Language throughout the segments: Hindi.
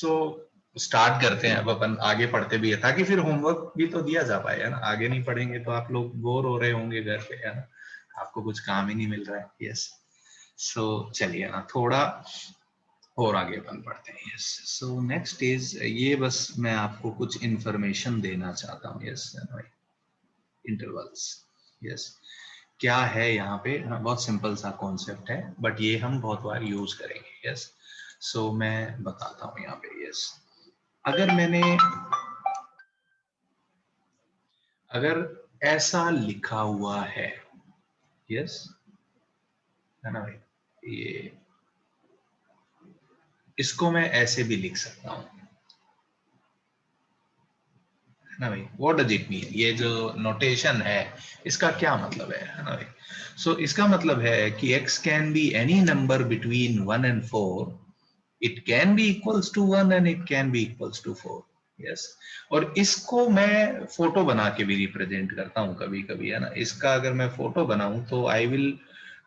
सो स्टार्ट करते हैं अब अपन, आगे पढ़ते भी है ताकि फिर होमवर्क भी तो दिया जा पाए, है ना। आगे नहीं पढ़ेंगे तो आप लोग बोर हो रहे होंगे घर पे, है ना, आपको कुछ काम ही नहीं मिल रहा है। यस, सो चलिए ना थोड़ा और आगे अपन पढ़ते हैं। यस, सो नेक्स्ट इज, ये बस मैं आपको कुछ इंफॉर्मेशन देना चाहता हूँ। Yes, intervals. यस, क्या है यहाँ पे, बहुत सिंपल सा कॉन्सेप्ट है बट ये हम बहुत बार यूज करेंगे। यस, सो मैं बताता हूँ यहाँ पे। यस, अगर ऐसा लिखा हुआ है, यस, है ना भाई, ये इसको मैं ऐसे भी लिख सकता हूँ, है ना भाई। व्हाट डज इट मीन, ये जो नोटेशन है इसका क्या मतलब है ना भाई। सो इसका मतलब है कि x can be any number between 1 and 4, it can be equals to 1 and it can be equals to 4। Yes, और इसको मैं फोटो बना के भी रिप्रेजेंट करता हूँ कभी कभी, है ना। इसका अगर मैं फोटो बनाऊं तो I will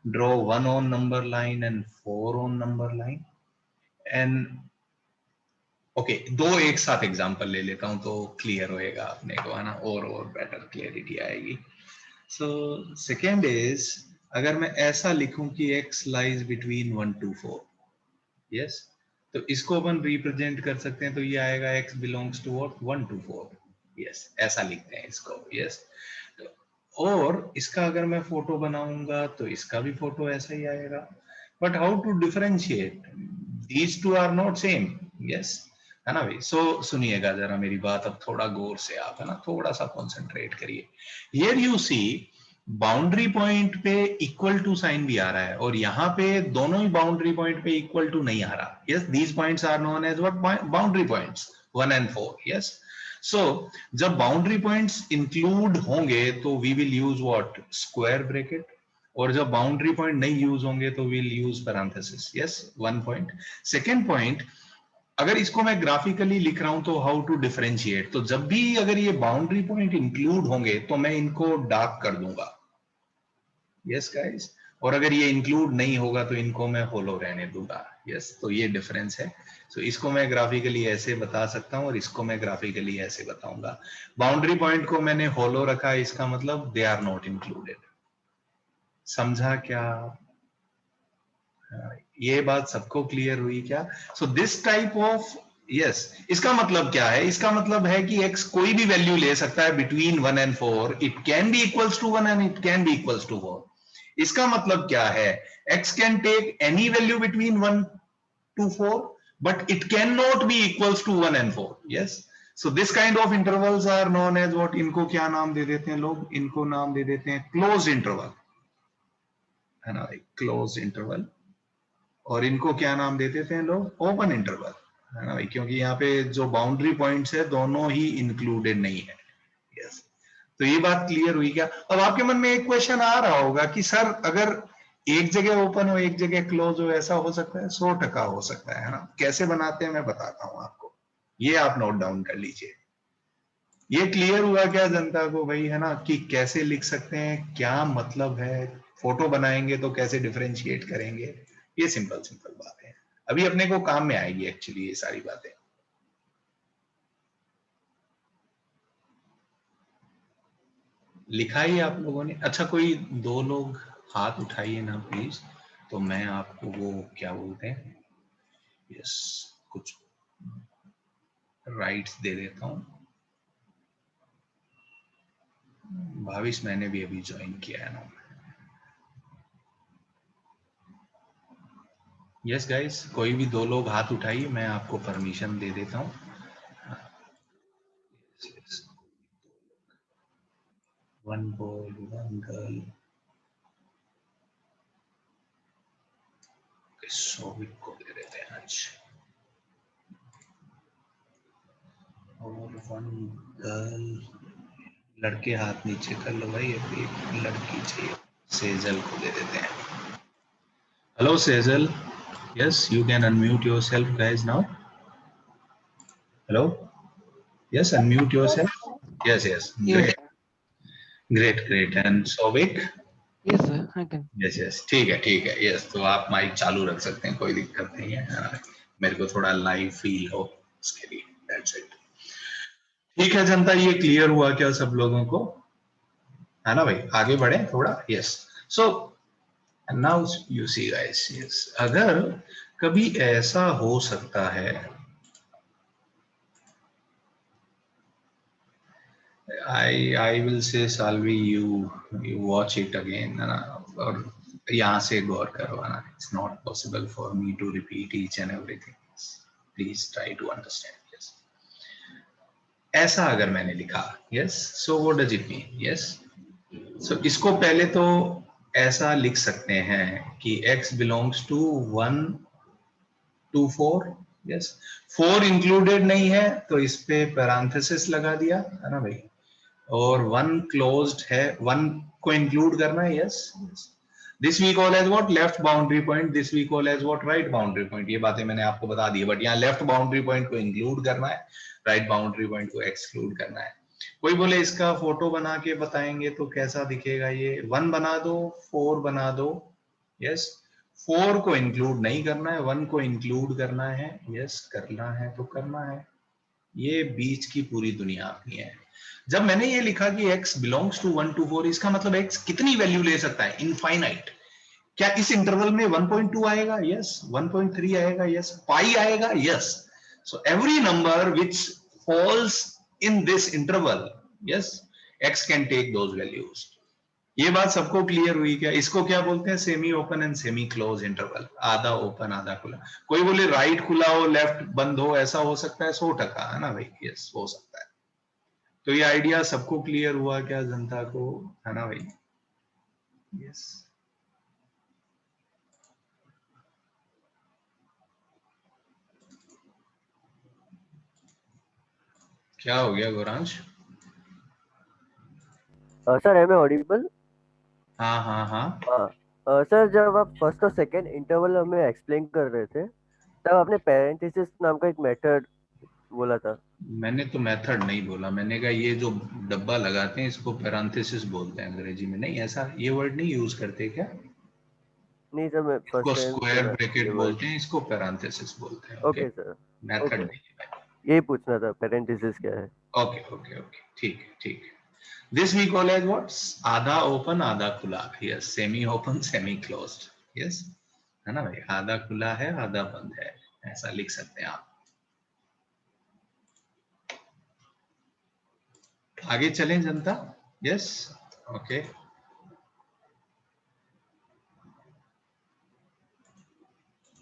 draw 1 on number line and 4 on number line and okay, दो एक साथ एग्जांपल ले लेता हूं तो क्लियर होएगा अपने को, है ना, और बेटर क्लियरिटी आएगी। सो सेकेंड इज, अगर मैं ऐसा लिखूं कि x lies between 1 to 4, yes, तो इसको अपन रिप्रेजेंट कर सकते हैं, तो ये आएगा x belongs to what, 1 to 4। Yes, ऐसा लिखते हैं इसको। यस, और इसका अगर मैं फोटो बनाऊंगा तो इसका भी फोटो ऐसा ही आएगा। But how to differentiate, these two are not same. Yes, है ना भाई। सो सुनिएगा जरा मेरी बात अब थोड़ा गौर से, आप, है ना, थोड़ा सा कॉन्सेंट्रेट करिए। Here you see boundary point पे इक्वल टू साइन भी आ रहा है और यहाँ पे दोनों ही बाउंड्री पॉइंट पे इक्वल टू नहीं आ रहा। Yes, these points are known as what, boundary points 1 and 4। Yes, so जब बाउंड्री पॉइंट्स इंक्लूड होंगे तो we will use what, square bracket, और जब बाउंड्री पॉइंट नहीं यूज होंगे तो will use parenthesis. Yes, one point. Second point, अगर इसको मैं ग्राफिकली लिख रहा हूं तो हाउ टू डिफरेंशिएट, तो जब भी अगर ये बाउंड्री पॉइंट इंक्लूड होंगे तो मैं इनको डार्क कर दूंगा। यस गाइस, और अगर ये इंक्लूड नहीं होगा तो इनको मैं होलो रहने दूंगा। यस, तो ये डिफरेंस है। सो इसको मैं ग्राफिकली ऐसे बता सकता हूं और इसको मैं ग्राफिकली ऐसे बताऊंगा। बाउंड्री पॉइंट को मैंने होलो रखा, इसका मतलब दे आर नॉट इंक्लूडेड। समझा क्या? ये बात सबको क्लियर हुई क्या? सो दिस टाइप ऑफ, यस, इसका मतलब क्या है? इसका मतलब है कि x कोई भी वैल्यू ले सकता है between 1 and 4, it can be equals to 1 and it can be equals to 4। इसका मतलब क्या है? x can take any value between 1 to 4 but it cannot be equals to 1 and 4। yes, so this kind of intervals are known as what, इनको क्या नाम दे देते हैं लोग? इनको नाम दे देते हैं क्लोज इंटरवल, है ना, क्लोज इंटरवल। और इनको क्या नाम दे देते हैं लोग? ओपन इंटरवल, है ना भाई, क्योंकि यहाँ पे जो बाउंड्री पॉइंट्स है दोनों ही इंक्लूडेड नहीं है। यस, तो ये बात क्लियर हुई क्या? अब आपके मन में एक क्वेश्चन आ रहा होगा कि सर अगर एक जगह ओपन हो एक जगह क्लोज हो, ऐसा हो सकता है? 100% हो सकता है ना। कैसे बनाते हैं मैं बताता हूं आपको, ये आप नोट डाउन कर लीजिए। ये क्लियर हुआ क्या जनता को भाई, है ना, कि कैसे लिख सकते हैं, क्या मतलब है, फोटो बनाएंगे तो कैसे डिफरेंशिएट करेंगे? ये सिंपल सिंपल बातें हैं, अभी अपने को काम में आएगी एक्चुअली ये सारी बातें। लिखा ही आप लोगों ने? अच्छा, कोई दो लोग हाथ उठाइए ना प्लीज, तो मैं आपको वो क्या बोलते हैं, यस, कुछ राइट्स दे देता हूं। भाविश मैंने भी अभी ज्वाइन किया है ना। यस गाइस, कोई भी दो लोग हाथ उठाइए, मैं आपको परमिशन दे देता हूं। One boy one girl, Souvik को दे देते हैं आज, और वन गर्ल। लड़के हाथ नीचे कर लो भाई, अभी एक लड़की चाहिए, सेजल को दे देते हैं। Hello Sejal, yes, you can unmute yourself guys now. Hello, yes, unmute Yes, yourself. Yes yes, yes, great great great. And Souvik? yes, sir. I can. Yes yes, ठीक है ठीक है। यस, तो आप माइक चालू रख सकते हैं, कोई दिक्कत नहीं है, मेरे को थोड़ा लाइव फील हो। इसके लिए। That's it. ठीक है जनता, ये क्लियर हुआ क्या सब लोगों को, है ना भाई? आगे बढ़े थोड़ा। Yes, so now you see guys, yes, अगर कभी ऐसा हो सकता है, I will say Salvi, you watch it again, है ना, और यहाँ से गौर करो, है ना। It's not possible for me to repeat each and everything. Please try to understand. Yes. ऐसा अगर मैंने लिखा, yes, so what does it mean? Yes. So इसको पहले तो ऐसा लिख सकते हैं कि x belongs to 1 to 4. Yes. 4 included नहीं है तो इस पे पैरेंथेसिस लगा दिया, है ना भाई, और 1 क्लोज्ड है, 1 को इंक्लूड करना है। Yes, this we call as what, left boundary point, this we call as what, right boundary point. ये बातें मैंने आपको बता दी है, बट यहाँ लेफ्ट बाउंड्री पॉइंट को इंक्लूड करना है, राइट बाउंड्री पॉइंट को एक्सक्लूड करना है। कोई बोले इसका फोटो बना के बताएंगे तो कैसा दिखेगा ये, 1 बना दो, 4 बना दो। यस, 4 को इंक्लूड नहीं करना है, 1 को इंक्लूड करना है। यस, करना है तो करना है। ये बीच की पूरी दुनिया अपनी है। जब मैंने ये लिखा कि x बिलोंग्स टू 1 to 4, इसका मतलब x कितनी वैल्यू ले सकता है? इनफाइनाइट। क्या इस इंटरवल में 1.2 आएगा? यस। 1.3 आएगा? यस। पाई आएगा? Yes. So every number which falls in this interval, yes, x can take those values. ये बात सबको क्लियर हुई क्या? इसको क्या बोलते हैं? Semi open and semi close interval, आधा ओपन आधा खुला। कोई बोले राइट खुला हो लेफ्ट बंद हो, ऐसा हो सकता है? 100%, है ना भाई? यस, हो सकता है। तो ये आइडिया सबको क्लियर हुआ क्या जनता को, है ना भाई? यस। क्या हो गया Gauransh? Sir am I audible? हाँ हाँ हाँ। सर जब आप फर्स्ट और सेकंड इंटरवल हमें एक्सप्लेन कर रहे थे तब आपने पैरेंथेसिस नाम का एक मेथड बोला था। मैंने तो मेथड नहीं बोला, मैंने कहा ये जो डब्बा लगाते हैं इसको पैरेंथेसिस बोलते हैं अंग्रेजी में। नहीं, ऐसा ये वर्ड नहीं यूज करते क्या? नहीं सर, मैं इसको फर्स्ट टाइम स्क्वायर सुना ये ब्रैकेट वर्ड। बोलते हैं, इसको पैरेंथेसिस बोलते हैं। Okay, okay sir, method okay, नहीं है। यही पूछना था पैरेंथेसिस क्या है। ओके ओके ओके, ठीक है ठीक है। This we call as what, आधा ओपन आधा खुला। Yes, semi open semi closed. Yes, है ना भाई? आधा खुला है आधा बंद है, ऐसा लिख सकते हैं आप। आगे चलें जनता। Yes, okay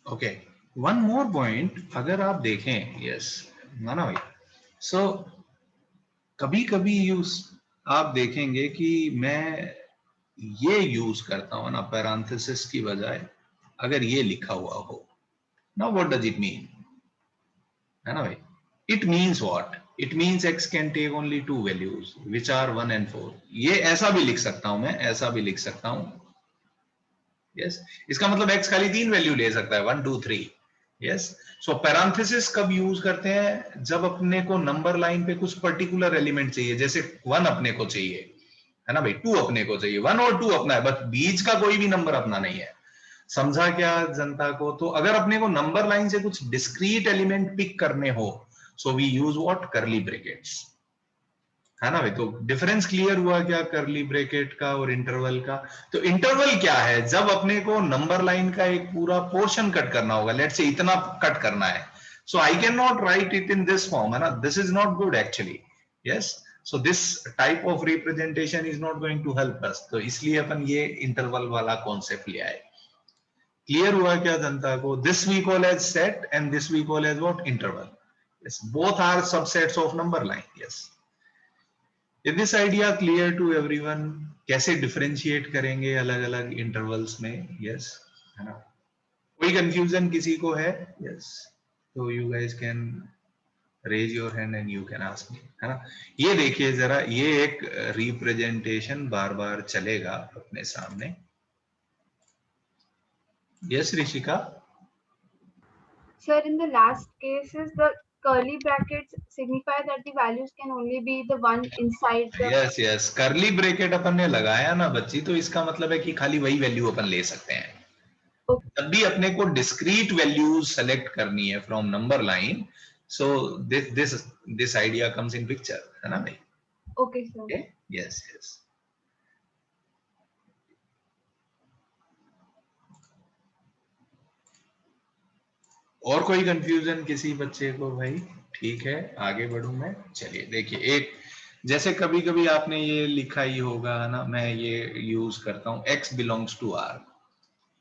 okay. One more point अगर आप देखें, यस, ना ना भाई, सो कभी कभी यूज आप देखेंगे कि मैं ये यूज करता हूं ना पैरेंथेसिस की बजाय, अगर ये लिखा हुआ हो। Now what does it mean, है ना भाई? It means what, it means x can take only 2 values which are 1 and 4। ये ऐसा भी लिख सकता हूं मैं, ऐसा भी लिख सकता हूं। यस, इसका मतलब x खाली 3 वैल्यू ले सकता है, 1 2 3। यस, सो पैरेंथेसिस कब यूज करते हैं? जब अपने को नंबर लाइन पे कुछ पर्टिकुलर एलिमेंट चाहिए, जैसे 1 अपने को चाहिए, है ना भाई, 2 अपने को चाहिए, 1 और 2 अपना है, बस बीच का कोई भी नंबर अपना नहीं है। समझा क्या जनता को? तो अगर अपने को नंबर लाइन से कुछ डिस्क्रीट एलिमेंट पिक करने हो, so we use what, curly brackets, है ना भाई? तो डिफरेंस क्लियर हुआ क्या करली ब्रैकेट का और इंटरवल का? तो इंटरवल क्या है? जब अपने को नंबर लाइन का एक पूरा पोर्शन कट करना होगा, लेट्स से इतना कट करना है, so I can not write it in this form, है ना? This is not good actually. Yes, so this type of representation is not going to help us, तो इसलिए अपन ये इंटरवल वाला कॉन्सेप्ट ले आए। क्लियर हुआ क्या जनता को? This we call as set and this we call as what, interval. Yes, both are subsets of number line. Yes, is this idea clear to everyone? कैसे डिफरेंशिएट करेंगे अलग अलग इंटरवल्स में? यस, है ना? कोई कंफ्यूजन किसी को है? यस, तो you guys can raise your hand and you can ask me, है ना? ये देखिए जरा, ये एक रिप्रेजेंटेशन बार बार चलेगा अपने सामने। Yes Rishika? Sir, in the last cases, the curly brackets signify that the values can only be the one inside the. Yes yes, curly bracket अपन ने लगाया ना बच्ची, तो इसका मतलब है कि खाली वही वैल्यू अपन ले सकते हैं। Okay. जब भी अपने को डिस्क्रीट वैल्यूज सेलेक्ट करनी है from number line, So this idea comes in picture, है ना भाई? Okay, sir. Okay? Yes, yes. और कोई कंफ्यूजन किसी बच्चे को भाई? ठीक है, आगे बढ़ूं मैं। चलिए देखिए, एक जैसे कभी कभी आपने ये लिखा ही होगा ना, मैं ये यूज करता हूं x बिलोंग्स टू r।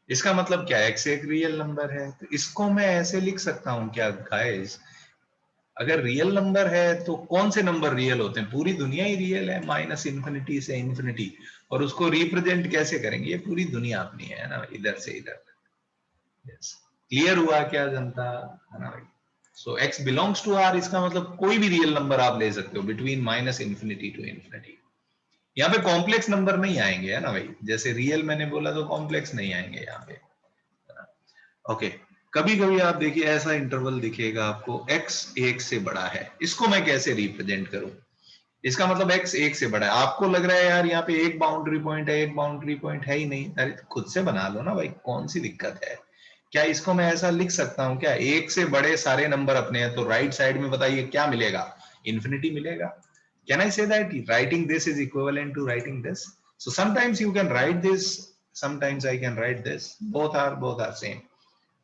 इसका मतलब क्या है? x एक रियल नंबर है, तो इसको मैं ऐसे लिख सकता हूं क्या गाइस? अगर रियल नंबर है तो कौन से नंबर रियल होते हैं? पूरी दुनिया ही रियल है, माइनस इन्फिनिटी से इन्फिनिटी। और उसको रिप्रेजेंट कैसे करेंगे? ये पूरी दुनिया अपनी है ना, इधर से इधर। यस, क्लियर हुआ क्या जनता, है ना भाई? सो x बिलोंग्स टू r, इसका मतलब कोई भी रियल नंबर आप ले सकते हो between minus infinity to infinity. यहाँ पे कॉम्प्लेक्स नंबर नहीं आएंगे, है ना भाई? जैसे रियल मैंने बोला तो कॉम्प्लेक्स नहीं आएंगे यहाँ पे। ओके, कभी कभी आप देखिए ऐसा इंटरवल दिखेगा आपको, x 1 से बड़ा है, इसको मैं कैसे रिप्रेजेंट करूं? इसका मतलब x 1 से बड़ा है। आपको लग रहा है यार यहाँ पे एक बाउंड्री पॉइंट है, एक बाउंड्री पॉइंट है ही नहीं। अरे खुद से बना लो ना भाई, कौन सी दिक्कत है? क्या इसको मैं ऐसा लिख सकता हूँ क्या? 1 से बड़े सारे नंबर अपने हैं, तो राइट साइड में बताइए क्या मिलेगा? इन्फिनिटी मिलेगा। Can I say that writing this is equivalent to writing this? So sometimes you can write this, sometimes I can write this, both are same.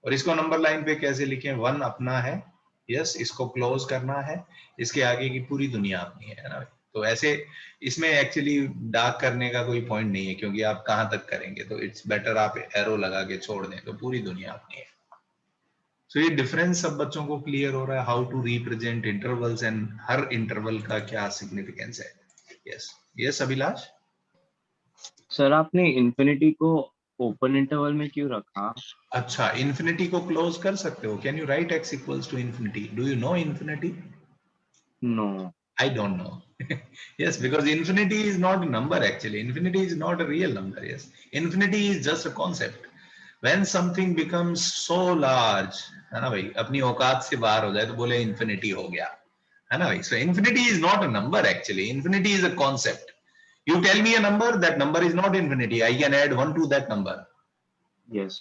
और इसको नंबर लाइन पे कैसे लिखें? 1 अपना है, यस, इसको क्लोज करना है, इसके आगे की पूरी दुनिया अपनी है ना? तो ऐसे इसमें एक्चुअली डार्क करने का कोई पॉइंट नहीं है, क्योंकि आप कहां तक करेंगे, तो इट्स बेटर आप एरो लगा के छोड़ दें, तो पूरी दुनिया अपनी है। सो ये डिफरेंस सब बच्चों को क्लियर हो रहा है, how to represent intervals and हर इंटरवल का क्या सिग्निफिकेंस है। Yes, yes Abhilash. सर आपने इन्फिनिटी को ओपन इंटरवल में क्यों रखा? अच्छा, इन्फिनिटी को क्लोज कर सकते हो। Can you write x equals to infinity? Do you know infinity? No. I don't know. Yes, because infinity is not a number actually. Infinity is not a real number. Yes, infinity is just a concept. When something becomes so large, है ना भाई, अपनी औकात से बाहर हो जाए तो बोले infinity हो गया, है ना भाई? So infinity is not a number actually. Infinity is a concept. You tell me a number, that number is not infinity. I can add 1 to that number. Yes.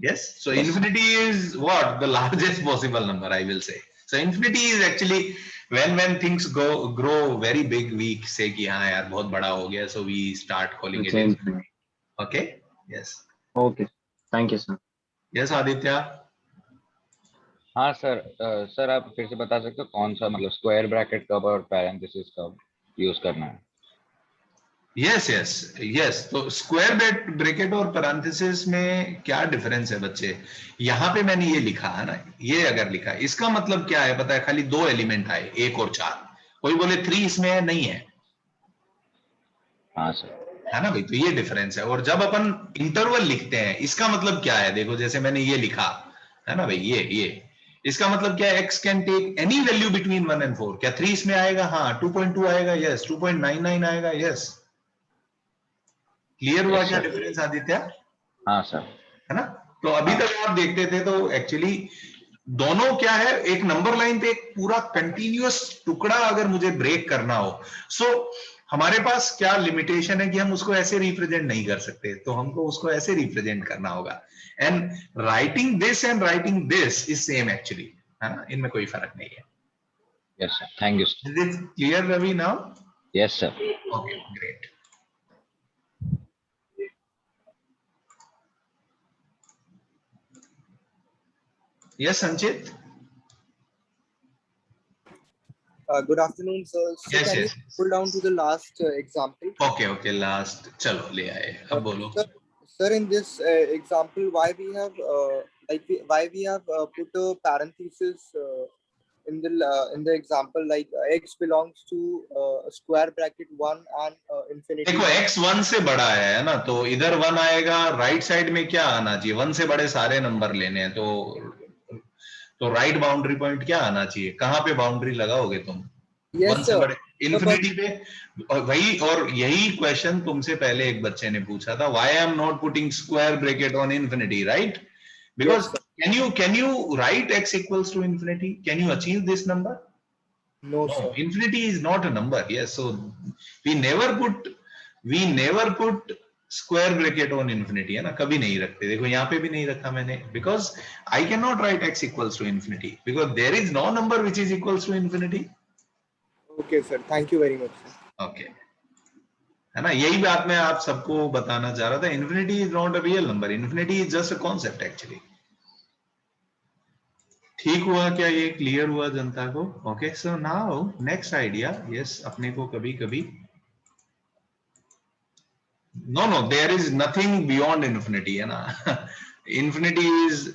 Yes. So Yes. infinity is what? The largest possible number, I will say. So infinity is actually when things grow very big, we say कि हाँ यार बहुत बड़ा हो गया, so we start calling it infinity. Okay. Yes. Okay. Thank you, sir. Yes, Aditya. हाँ सर, सर आप फिर से बता सकते हो कौन सा मतलब स्क्वायर ब्रैकेट कब और पैरेंथेसिस कब यूज करना है? यस यस यस, तो स्क्वायर ब्रैकेट और पैरेंथेसिस में क्या डिफरेंस है बच्चे? यहाँ पे मैंने ये लिखा है ना, ये अगर लिखा है, इसका मतलब क्या है पता है? खाली 2 एलिमेंट आए, 1 और 4। कोई बोले 3 इसमें है, नहीं है। हाँ सर, है ना भाई? तो ये डिफरेंस है। और जब अपन इंटरवल लिखते हैं, इसका मतलब क्या है? देखो जैसे मैंने ये लिखा है ना भाई, ये इसका मतलब क्या है? x can take any value between 1 and 4। क्या 3 इसमें आएगा? हाँ। 2.2 आएगा? यस। 2.99 आएगा? यस। क्लियर हुआ क्या डिफरेंस आदित्य? हाँ सर, है ना? तो अभी तक आप देखते थे तो एक्चुअली दोनों क्या है, एक नंबर लाइन पे एक पूरा कंटिन्यूअस टुकड़ा अगर मुझे ब्रेक करना हो, सो हमारे पास क्या लिमिटेशन है कि हम उसको ऐसे रिप्रेजेंट नहीं कर सकते, तो हमको उसको ऐसे रिप्रेजेंट करना होगा। And writing this and writing this is same actually, है ना? इनमें कोई फर्क नहीं है। Yes sir, thank you sir. Is it clear Ravi now? Yes sir. Okay, great. Yes, Sanchit. Good afternoon, sir. So Yes, can yes. you pull down to the last example? Okay, last. चलो ले आए, अब बोलो। Sir, in this example, why we have put a parenthesis in the example, like x belongs to square bracket 1 and infinity. देखो x 1 से बड़ा है ना, तो इधर 1 आएगा। राइट साइड में क्या आना चाहिए? 1 से बड़े सारे नंबर लेने हैं, तो राइट बाउंड्री पॉइंट क्या आना चाहिए? कहां पे बाउंड्री लगाओगे तुम? Yes, 1 से बड़े इन्फिनिटी पे। और वही, और यही क्वेश्चन तुमसे पहले एक बच्चे ने पूछा था, why I am not putting square bracket on infinity, right? Because can you write x equals to infinity? Can you achieve this number? No, No, sir. infinity is not a number. Yes, so we never put square bracket on infinity है ना, कभी नहीं रखते। देखो यहाँ पे भी नहीं रखा मैंने, because I can not write x equals to infinity, because there is no number which is equals to infinity. Okay, sir. Thank you very much, sir. Okay, है ना, यही बात मैं आप सबको बताना चाह रहा था। Infinity is not a real number, infinity is just a concept actually. ठीक हुआ क्या, ये क्लियर हुआ जनता को? Okay, so now next idea. Yes, अपने को कभी कभी no there is nothing beyond infinity, है ना। इन्फिनिटी इज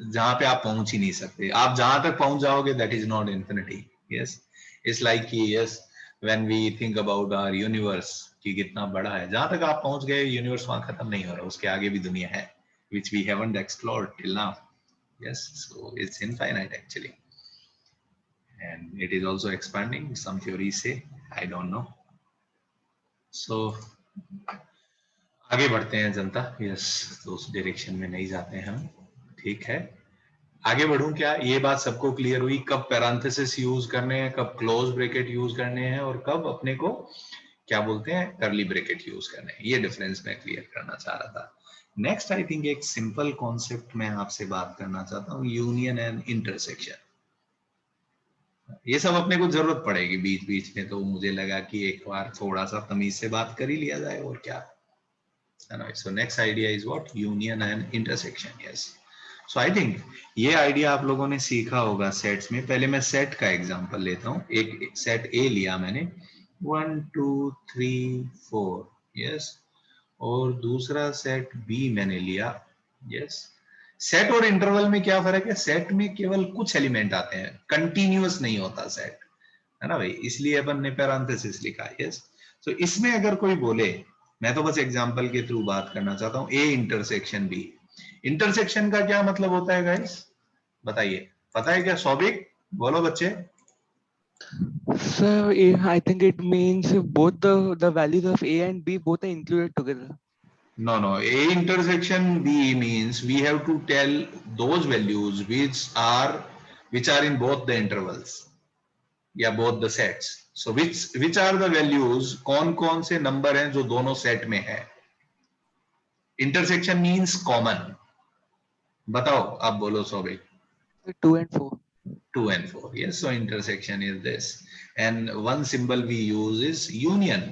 जहां पे आप पहुंच ही नहीं सकते। आप जहां तक पहुंच जाओगे that is not infinity. Yes, it's like कि yes when we think about our universe कि कितना बड़ा है, जहां तक आप पहुंच गए यूनिवर्स वहां खत्म नहीं हो रहा, उसके आगे भी दुनिया है which we haven't explored till now. Yes, so it's infinite actually, and it is also expanding, some theories say, I don't know. So आगे बढ़ते हैं जनता। यस, तो उस डायरेक्शन में नहीं जाते हैं हम, ठीक है। आगे बढ़ूं क्या, ये बात सबको क्लियर हुई कब पैरेंथेसिस यूज करने हैं, कब क्लोज ब्रैकेट यूज करने हैं, और कब अपने को क्या बोलते हैं कर्ली ब्रैकेट यूज करने हैं। ये डिफरेंस मैं क्लियर करना चाह रहा था। नेक्स्ट आई थिंक एक सिंपल कॉन्सेप्ट मैं आपसे बात करना चाहता हूँ, यूनियन एंड इंटरसेक्शन। ये सब अपने को जरूरत पड़ेगी बीच बीच में, तो मुझे लगा कि एक बार थोड़ा सा तमीज से बात कर ही लिया जाए, और क्या। So next idea is what? Union and intersection. Yes. So I think ये आइडिया आप लोगों ने सीखा होगा सेट्स में। पहले मैं सेट का एग्जांपल लेता हूँ। एक सेट ए लिया मैंने, 1 2 3 4, यस, और दूसरा सेट बी मैंने लिया, यस। सेट और इंटरवल में क्या फर्क है? सेट में केवल कुछ एलिमेंट आते हैं, कंटिन्यूअस नहीं होता सेट, है ना भाई, इसलिए अपन ने पैरेंथेसिस लिखा, यस। तो इसमें अगर कोई बोले, मैं तो बस एग्जांपल के थ्रू बात करना चाहता हूं, ए इंटरसेक्शन बी। इंटरसेक्शन का क्या मतलब होता है गाइस, बताइए, पता है क्या? सौबिक बोलो बच्चे। Sir, I think it means both the values of A and B both are included together. No, A intersection B means we have to tell those values which are in both the intervals या both the sets. So which are the values, कौन कौन से नंबर हैं जो दोनों सेट में है। Intersection means common. बताओ, आप बोलो सौबिक। 2 and 4. 2 and 4, yes. So intersection is this, and one symbol we use is union.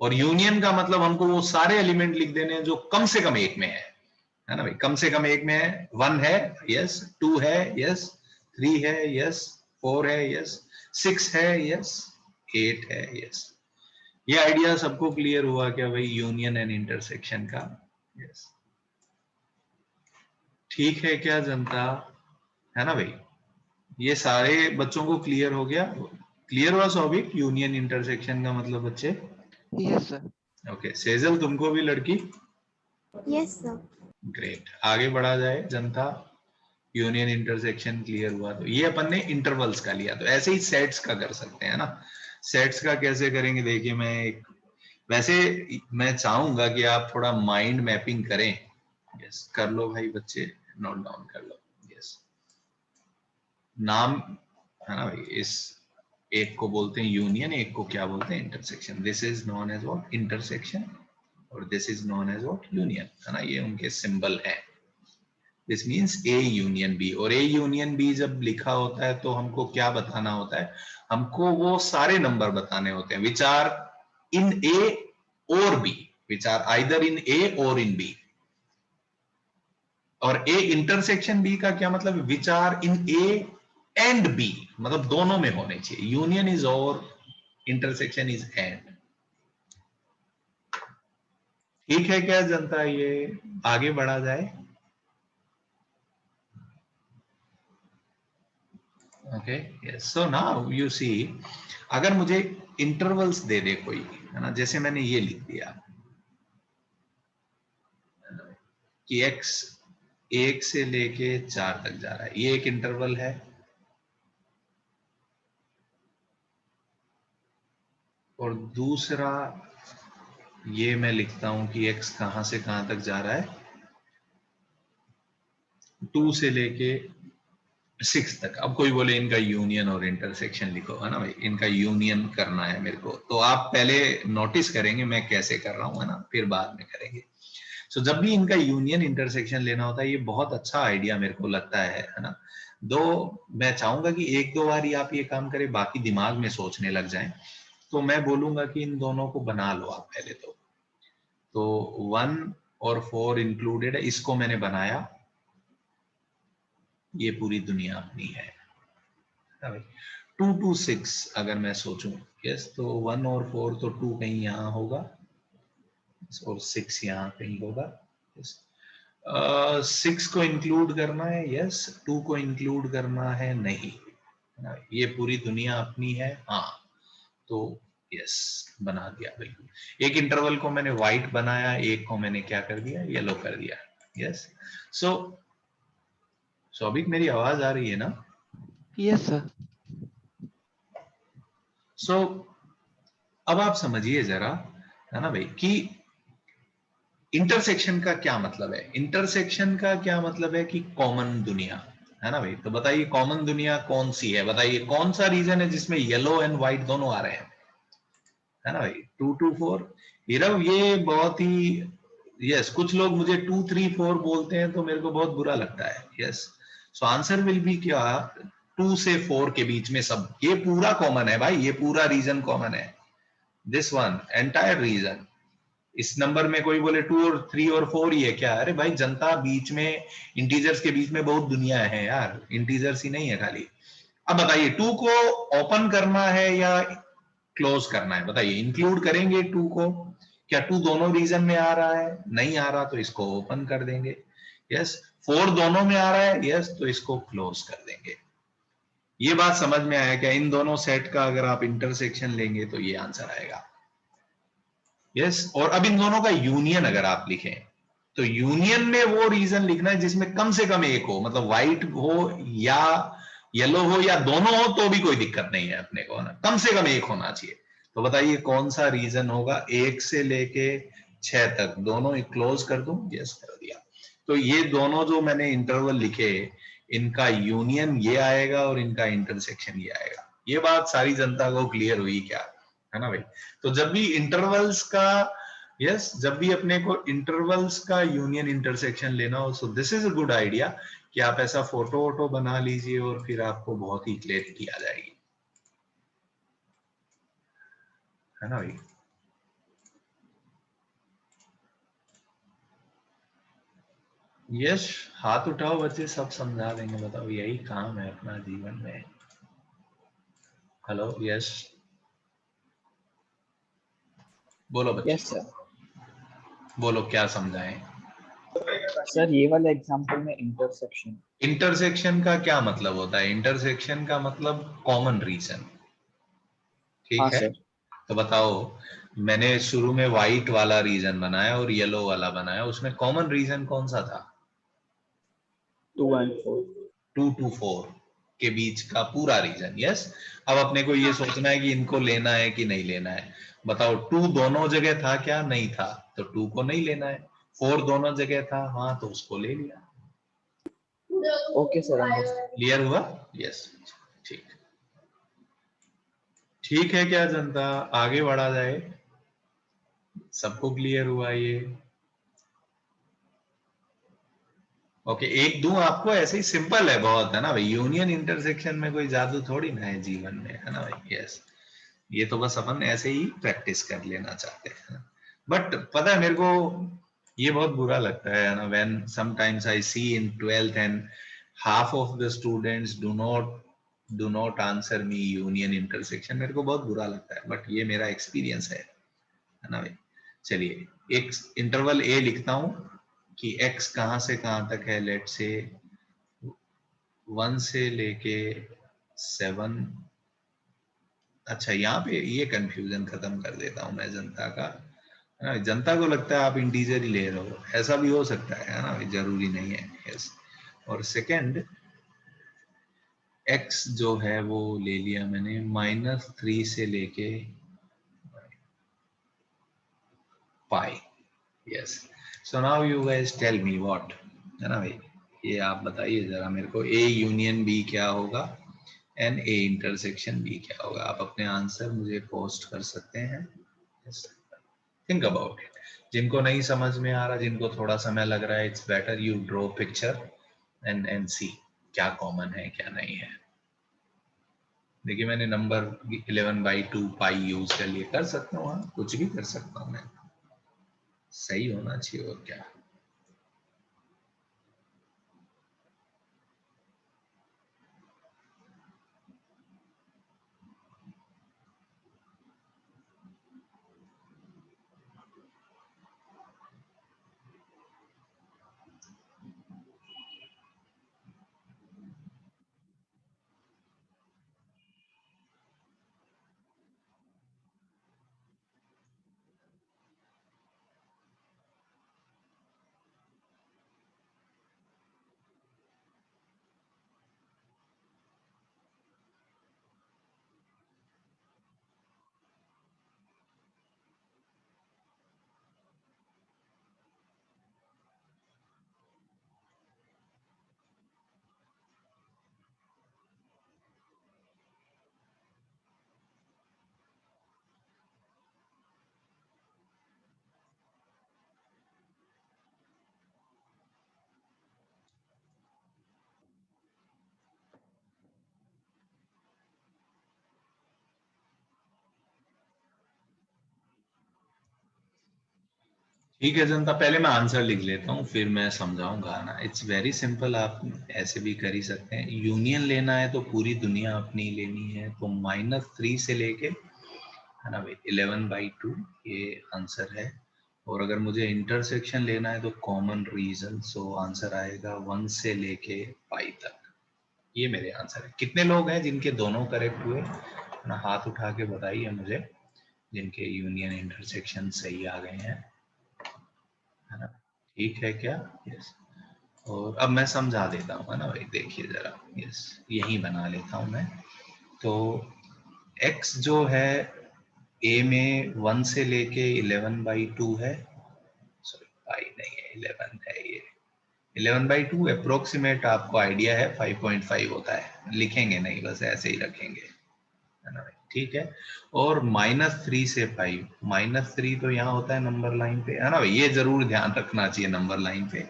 और यूनियन का मतलब हमको वो सारे एलिमेंट लिख देने हैं जो कम से कम एक में है ना भाई, कम से कम एक में है। 1 है, यस, 2 है, यस, 3 है, यस, 4 है, यस, 6 है, यस, 8 है, यस। ये आइडिया सबको क्लियर हुआ क्या भाई, यूनियन एंड इंटरसेक्शन का? यस, ठीक है क्या जनता, है ना भाई? ये सारे बच्चों को क्लियर हो गया? क्लियर हुआ सौभिक, यूनियन इंटरसेक्शन का मतलब बच्चे? Yes, sir. ओके, सेजल तुमको भी लड़की? Yes sir. ग्रेट, आगे बढ़ा जाए जनता। यूनियन इंटरसेक्शन क्लियर हुआ, तो ये अपन ने इंटरवल्स का लिया। तो ऐसे ही सेट्स का कर सकते हैं ना। सेट्स का कैसे करेंगे, देखिए वैसे मैं चाहूंगा कि आप थोड़ा माइंड मैपिंग करें। यस, कर लो भाई बच्चे, नोट डाउन कर लो। यस, नाम है ना भाई, इस एक को बोलते हैं यूनियन, एक को क्या बोलते हैं, intersection. This is known as what, intersection, और this is known as what, union, है ना। ये उनके सिंबल है। This means A union B. और ए यूनियन बी जब लिखा होता है तो हमको क्या बताना होता है, हमको वो सारे नंबर बताने होते हैं विच आर इन ए और B, which are either in A और इन बी। और ए इंटरसेक्शन बी का क्या मतलब, which are in A and B, मतलब दोनों में होने चाहिए। यूनियन इज और, इंटरसेक्शन इज एंड। ठीक है क्या जनता, ये आगे बढ़ा जाए। Okay, yes. So now you see, अगर मुझे इंटरवल्स दे दे कोई, है ना, जैसे मैंने ये लिख दिया कि x 1 से लेके 4 तक जा रहा है, ये एक इंटरवल है। और दूसरा ये मैं लिखता हूं कि x कहां से कहां तक जा रहा है, 2 से लेके 6 तक। अब कोई बोले इनका यूनियन और इंटरसेक्शन लिखो, है ना भाई, इनका यूनियन करना है मेरे को। तो आप पहले नोटिस करेंगे मैं कैसे कर रहा हूं, है ना, फिर बाद में करेंगे। सो जब भी इनका यूनियन इंटरसेक्शन लेना होता है, ये बहुत अच्छा आइडिया मेरे को लगता है ना। दो मैं चाहूंगा कि एक दो बार ही आप ये काम करें, बाकी दिमाग में सोचने लग जाएं। तो मैं बोलूंगा कि इन दोनों को बना लो आप पहले तो 1 और 4 इंक्लूडेड है, इसको मैंने बनाया, ये पूरी दुनिया अपनी है। 2 to 6 अगर मैं सोचूं, यस, तो 1 और 4 तो 2 कहीं यहाँ होगा और 6 यहाँ कहीं होगा। यस, 6 को इंक्लूड करना है, यस, 2 को इंक्लूड करना है, नहीं, ये पूरी दुनिया अपनी है, हाँ, तो यस, बना दिया बिल्कुल। एक इंटरवल को मैंने व्हाइट बनाया, एक को मैंने क्या कर दिया, येलो कर दिया। यस, सो सौभिक मेरी आवाज आ रही है ना? Yes, sir. सो अब आप समझिए जरा, है ना भाई, कि इंटरसेक्शन का क्या मतलब है। इंटरसेक्शन का क्या मतलब है कि कॉमन दुनिया, है ना भाई। तो बताइए कॉमन दुनिया कौन सी है, बताइए कौन सा रीजन है जिसमें येलो एंड व्हाइट दोनों आ रहे हैं, है ना भाई। 2 to 4, ये बहुत ही, यस, कुछ लोग मुझे 2 3 4 बोलते हैं तो मेरे को बहुत बुरा लगता है। Yes, so answer will be क्या, 2 से 4 के बीच में सब, ये पूरा कॉमन है भाई, ये पूरा रीजन कॉमन है, दिस वन एंटायर रीजन। इस नंबर में कोई बोले 2 और 3 और 4 ही है क्या, अरे भाई जनता, बीच में इंटीजर्स के बीच में बहुत दुनिया है यार, इंटीजर्स ही नहीं है खाली। अब बताइए 2 को ओपन करना है या क्लोज करना है, बताइए, इंक्लूड करेंगे 2 को, क्या 2 दोनों रीजन में आ रहा है, नहीं आ रहा तो इसको ओपन कर देंगे। यस, 4 दोनों में आ रहा है, यस, तो इसको क्लोज कर देंगे। ये बात समझ में आया क्या? इन दोनों सेट का अगर आप इंटरसेक्शन लेंगे तो ये आंसर आएगा। यस, और अब इन दोनों का यूनियन अगर आप लिखें तो यूनियन में वो रीजन लिखना है जिसमें कम से कम एक हो, मतलब व्हाइट हो या येलो हो या दोनों हो तो भी कोई दिक्कत नहीं है अपने को, ना, कम से कम एक होना चाहिए। तो बताइए कौन सा रीजन होगा, 1 से लेके 6 तक दोनों क्लोज कर दूं, यस कर दिया। तो ये दोनों जो मैंने इंटरवल लिखे, इनका यूनियन ये आएगा और इनका इंटरसेक्शन ये आएगा। ये बात सारी जनता को क्लियर हुई क्या, है ना भाई। तो जब भी इंटरवल्स का, यस, जब भी अपने को इंटरवल्स का यूनियन इंटरसेक्शन लेना हो, so this is a good idea कि आप ऐसा फोटो वोटो बना लीजिए और फिर आपको बहुत ही क्लैरिटी आ जाएगी, है ना भाई। यस, हाथ उठाओ बच्चे, सब समझा देंगे, बताओ, यही काम है अपना जीवन में। हेलो, यस, बोलो बच्चे। Yes sir. बोलो क्या समझाएं। सर ये वाला एग्जांपल में इंटरसेक्शन। इंटरसेक्शन का क्या मतलब होता है? इंटरसेक्शन का मतलब कॉमन रीजन, ठीक हाँ है। सर। तो बताओ, मैंने शुरू में व्हाइट वाला रीजन बनाया और येलो वाला बनाया, उसमें कॉमन रीजन कौन सा था? 2 and 4। 2 to 4 के बीच का पूरा रीजन। यस, अब अपने को ये सोचना है कि इनको लेना है कि नहीं लेना है। बताओ, 2 दोनों जगह था क्या? नहीं था, तो 2 को नहीं लेना है। 4 दोनों जगह था, हाँ, तो उसको ले लिया। ओके सर, क्लियर हुआ? यस, ठीक, ठीक है क्या जनता, आगे बढ़ा जाए? सबको क्लियर हुआ ये? ओके, एक दूं आपको, ऐसे ही सिंपल है बहुत, है ना भाई। यूनियन इंटरसेक्शन में कोई जादू थोड़ी ना है जीवन में, है ना भाई। यस, ये तो बस अपन ऐसे ही प्रैक्टिस कर लेना चाहते हैं। बट पता है मेरे को ये बहुत बुरा लगता है ना, when sometimes I see in 12th and half of the students do not answer me union intersection. मेरे को बहुत बुरा लगता है, बट ये मेरा एक्सपीरियंस है ना भाई। चलिए, एक इंटरवल ए लिखता हूं कि x कहां से कहां तक है, लेट से 1 से लेके 7। अच्छा, यहाँ पे ये कंफ्यूजन खत्म कर देता हूं मैं जनता का। जनता को लगता है आप इंटीजर ही ले रहे हो, ऐसा भी हो सकता है ना, जरूरी नहीं है। यस, और सेकंड x जो है वो ले लिया मैंने -3 से लेके पाई। Yes, so now you guys tell me what, है ना भाई। ये आप बताइए जरा मेरे को, ए यूनियन बी क्या होगा एंड ए इंटरसेक्शन बी क्या होगा। आप अपने आंसर मुझे पोस्ट कर सकते हैं। yes. Think about it. जिनको नहीं समझ में आ रहा, जिनको थोड़ा समय लग रहा है, it's better you draw picture and see क्या कॉमन है क्या नहीं है। देखिए मैंने नंबर 11/2 पाई यूज कर लिए, कर सकता हूँ, हाँ कुछ भी कर सकता हूँ मैं, सही होना चाहिए और क्या। ठीक है जनता, पहले मैं आंसर लिख लेता हूँ फिर मैं समझाऊंगा ना। इट्स वेरी सिंपल, आप ऐसे भी कर ही सकते हैं। यूनियन लेना है तो पूरी दुनिया अपनी लेनी है, तो -3 से लेके है ना भाई 11/2 ये आंसर है। और अगर मुझे इंटरसेक्शन लेना है तो कॉमन रीजन, सो आंसर आएगा 1 से लेके पाई तक। ये मेरे आंसर है। कितने लोग हैं जिनके दोनों करेक्ट हुए ना, हाथ उठा के बताइए मुझे, जिनके यूनियन इंटरसेक्शन सही आ गए हैं, है ना। ठीक है क्या? यस। और अब मैं समझा देता हूँ, है ना भाई, देखिए जरा, यस यही बना लेता हूँ मैं। तो x जो है a में 1 से लेके 11/2 है, सॉरी पाई नहीं है 11 है ये, 11/2 अप्रोक्सीमेट आपको आइडिया है 5.5 होता है, लिखेंगे नहीं बस ऐसे ही रखेंगे, है ना भाई, ठीक है। और -3 से 5, -3 तो यहाँ होता है नंबर लाइन पे, है ना भाई, ये जरूर ध्यान रखना चाहिए नंबर लाइन पे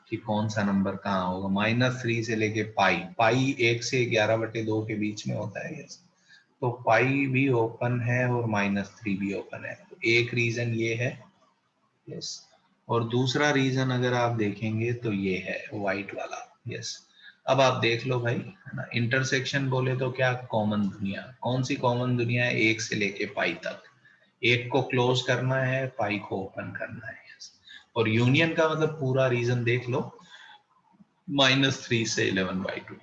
कि कौन सा नंबर कहाँ होगा। -3 से लेके पाई, पाई 1 से 11/2 के बीच में होता है, यस। तो पाई भी ओपन है और -3 भी ओपन है, तो एक रीजन ये है, यस। और दूसरा रीजन अगर आप देखेंगे तो ये है व्हाइट वाला, यस। अब आप देख लो भाई, है ना, इंटरसेक्शन बोले तो क्या कॉमन दुनिया, कौन सी कॉमन दुनिया है? 1 से लेके पाई तक, एक को क्लोज करना है, पाई को ओपन करना है, यस। और यूनियन का मतलब पूरा रीजन देख लो, -3 से 11/2।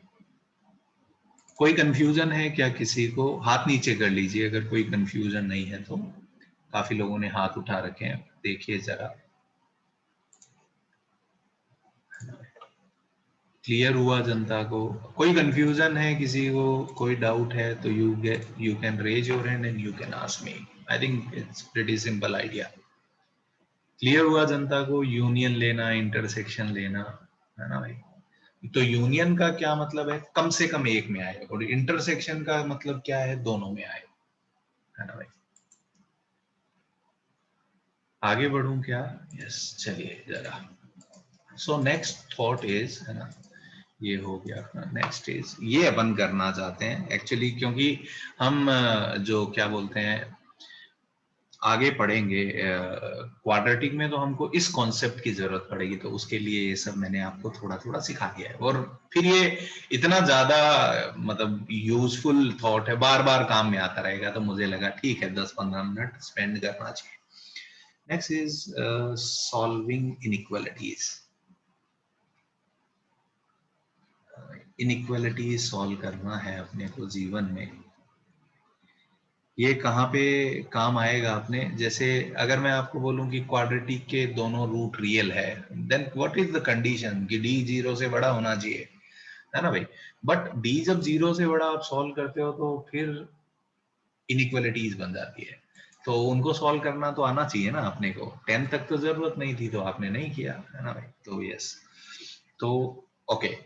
कोई कंफ्यूजन है क्या किसी को? हाथ नीचे कर लीजिए अगर कोई कंफ्यूजन नहीं है तो। काफी लोगों ने हाथ उठा रखे हैं, देखिए जरा, क्लियर हुआ जनता को? कोई कंफ्यूजन है किसी को, कोई डाउट है तो you can raise your hand and you can ask me. I think it's pretty simple idea. Clear हुआ जनता को? यूनियन लेना, इंटरसेक्शन लेना, है ना भाई। तो यूनियन का क्या मतलब है? कम से कम एक में आए, और इंटरसेक्शन का मतलब क्या है? दोनों में आए, है ना भाई। आगे बढ़ूं क्या? यस, चलिए जरा। सो नेक्स्ट थॉट इज, है ना, ये हो गया अपना। नेक्स्ट इज ये अपन करना चाहते हैं एक्चुअली, क्योंकि हम जो क्या बोलते हैं आगे पढ़ेंगे क्वाड्रेटिक में, तो हमको इस कॉन्सेप्ट की जरूरत पड़ेगी, तो उसके लिए ये सब मैंने आपको थोड़ा थोड़ा सिखा दिया है। और फिर ये इतना ज्यादा मतलब यूजफुल थॉट है, बार बार काम में आता रहेगा, तो मुझे लगा ठीक है 10-15 मिनट स्पेंड करना चाहिए। Next is solving inequalities. Inequality solve करना है अपने को जीवन में। ये कहाँ पे काम आएगा अपने? जैसे अगर मैं आपको बोलूं कि क्वाड्रेटिक के दोनों रूट रियल है, then what is the condition कि d 0 से बड़ा होना चाहिए, है ना भाई। बट d जब 0 से बड़ा आप सॉल्व करते हो तो फिर इनइक्वालिटीज बन जाती है, तो उनको सॉल्व करना तो आना चाहिए ना अपने को। 10 तक तो जरूरत नहीं थी, तो आपने नहीं किया, है ना भाई। तो यस, तो ओके,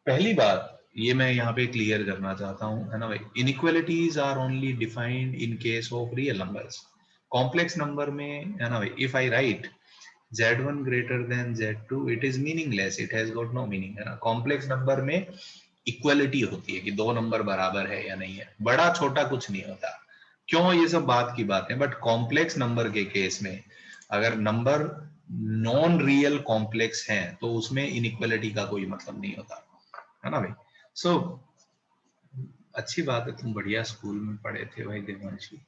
पहली बात ये मैं यहाँ पे क्लियर करना चाहता हूँ, है ना भाई, inequalities are only defined in case of real numbers. Complex number में है ना भाई, if I write Z1 greater than Z2 it is meaningless, it has got no meaning, है ना। कॉम्प्लेक्स नंबर में इक्वलिटी होती है कि दो नंबर बराबर है या नहीं है, बड़ा छोटा कुछ नहीं होता। क्यों, ये सब बात की बात है, बट कॉम्प्लेक्स नंबर के केस में अगर नंबर नॉन रियल कॉम्प्लेक्स हैं तो उसमें इनइक्वलिटी का कोई मतलब नहीं होता, है ना भाई। सो अच्छी बात है, तुम बढ़िया स्कूल में पढ़े थे भाई देवांशी।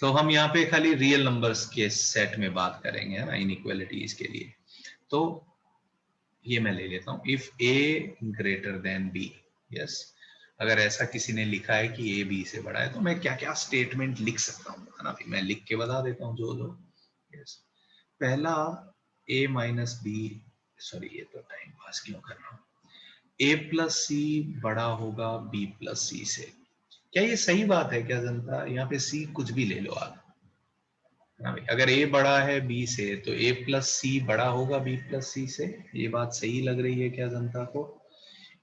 तो हम यहाँ पे खाली रियल नंबर्स के सेट में बात करेंगे, है ना, इनइक्वालिटीज के लिए। तो ये मैं ले लेता हूँ, if A greater than B, yes, अगर ऐसा किसी ने लिखा है कि ए बी से बड़ा है तो मैं क्या क्या स्टेटमेंट लिख सकता हूँ, है ना, मैं लिख के बता देता हूँ जो यस। पहला ए माइनस बी, सॉरी ये तो टाइम पास क्यों कर रहा हूँ, ए प्लस सी बड़ा होगा बी प्लस सी से। क्या ये सही बात है क्या जनता? यहाँ पे सी कुछ भी ले लो आप, अगर ए बड़ा है बी से तो ए प्लस सी बड़ा होगा बी प्लस सी से, ये बात सही लग रही है क्या जनता को?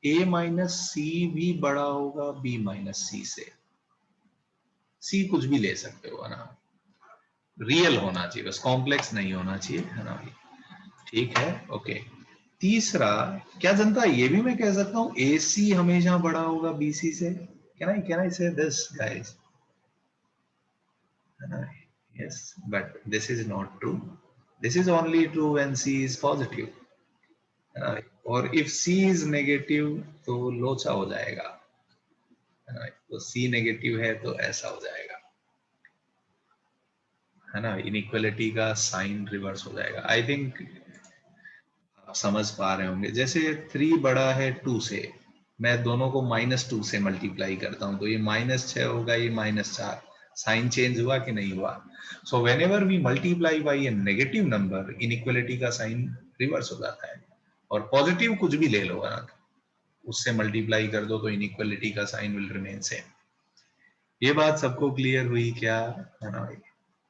ए माइनस सी भी बड़ा होगा बी माइनस सी से, सी कुछ भी ले सकते हो, है ना, रियल होना चाहिए बस, कॉम्प्लेक्स नहीं होना चाहिए, है ना भाई, ठीक है, ओके। तीसरा क्या जनता, ये भी मैं कह सकता हूं ए सी हमेशा बड़ा होगा बी सी से, can I say this guys? Yes, but this is not true. This is only true when C is positive. और if C is negative तो लोचा हो जाएगा, तो C नेगेटिव है तो ऐसा हो जाएगा, है ना, इनइक्वालिटी का साइन रिवर्स हो जाएगा। आई थिंक आप समझ पा रहे होंगे। जैसे 3 बड़ा है 2 से, मैं दोनों को -2 से मल्टीप्लाई करता हूं तो ये -6 होगा, ये -4, साइन चेंज हुआ कि नहीं हुआ? So whenever we multiply by a negative number, inequality का साइन रिवर्स हो जाता है। और पॉजिटिव कुछ भी ले लो, उससे मल्टीप्लाई कर दो तो इनइक्वालिटी का साइन विल रिमेन सेम। ये बात सबको क्लियर हुई क्या, है ना भाई?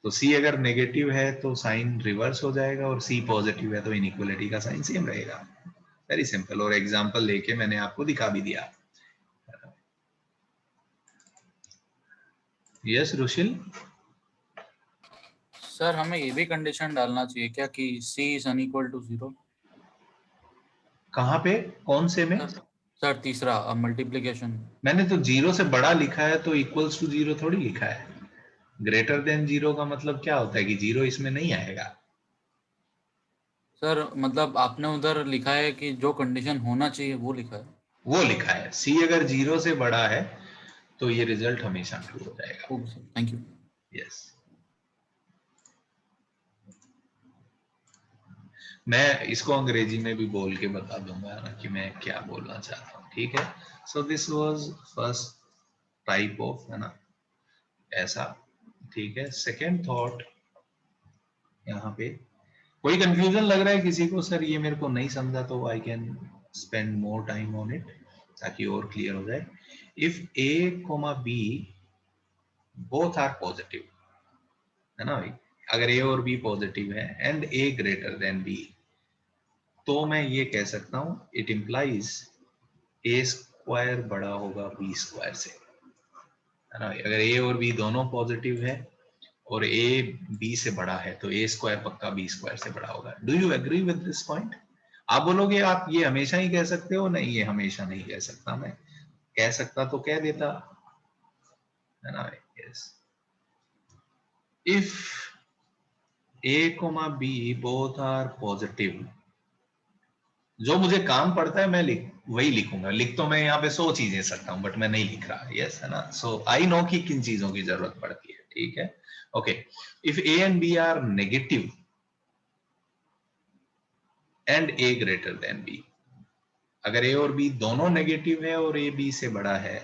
तो सी अगर नेगेटिव है तो साइन रिवर्स हो जाएगा, और सी पॉजिटिव है तो इनइक्वालिटी का साइन सेम रहेगा। वेरी सिंपल, और एग्जांपल लेके मैंने आपको दिखा भी दिया। यस रुशिल? सर हमें ये भी कंडीशन डालना चाहिए क्या कि C is unequal to 0? कहाँ पे, कौन से में? सर तीसरा मल्टीप्लिकेशन। मैंने तो 0 से बड़ा लिखा है तो इक्वल्स टू 0 थोड़ी लिखा है। ग्रेटर देन 0 का मतलब क्या होता है कि 0 इसमें नहीं आएगा। सर मतलब आपने उधर लिखा है कि जो कंडीशन होना चाहिए वो लिखा है, वो लिखा है। सी अगर 0 से बड़ा है तो ये रिजल्ट हमेशा ट्रू हो जाएगा। Thank you. यस, मैं इसको अंग्रेजी में भी बोल के बता दूंगा ना कि मैं क्या बोलना चाहता हूँ, ठीक है। So this was first type of, है ना, ऐसा, ठीक है। सेकेंड थॉट, यहाँ पे कोई कंफ्यूजन लग रहा है किसी को? सर ये मेरे को नहीं समझा, तो I can spend more time on it ताकि और क्लियर हो जाए। If A comma B both are positive, है ना भाई, अगर ए और बी पॉजिटिव है and A greater than B, तो मैं ये कह सकता हूं इट इंप्लाइज ए स्क्वायर बड़ा होगा बी स्क्वायर से, है ना भाई। अगर ए और बी दोनों पॉजिटिव है और ए बी से बड़ा है तो ए स्क्वायर पक्का बी स्क्वायर से बड़ा होगा। Do you agree with this point? आप बोलोगे आप ये हमेशा ही कह सकते हो, नहीं ये हमेशा नहीं कह सकता, मैं कह सकता तो कह देता, है ना भाई। Yes, if A comma B both are positive, जो मुझे काम पड़ता है मैं वही लिखूंगा। लिख तो मैं यहाँ पे 100 चीजें सकता हूं बट मैं नहीं लिख रहा, यस, है ना। सो आई नो कि किन चीजों की जरूरत पड़ती है, ठीक है, okay. If A and B are negative and A greater than B, अगर ए और बी दोनों नेगेटिव है और ए बी से बड़ा है,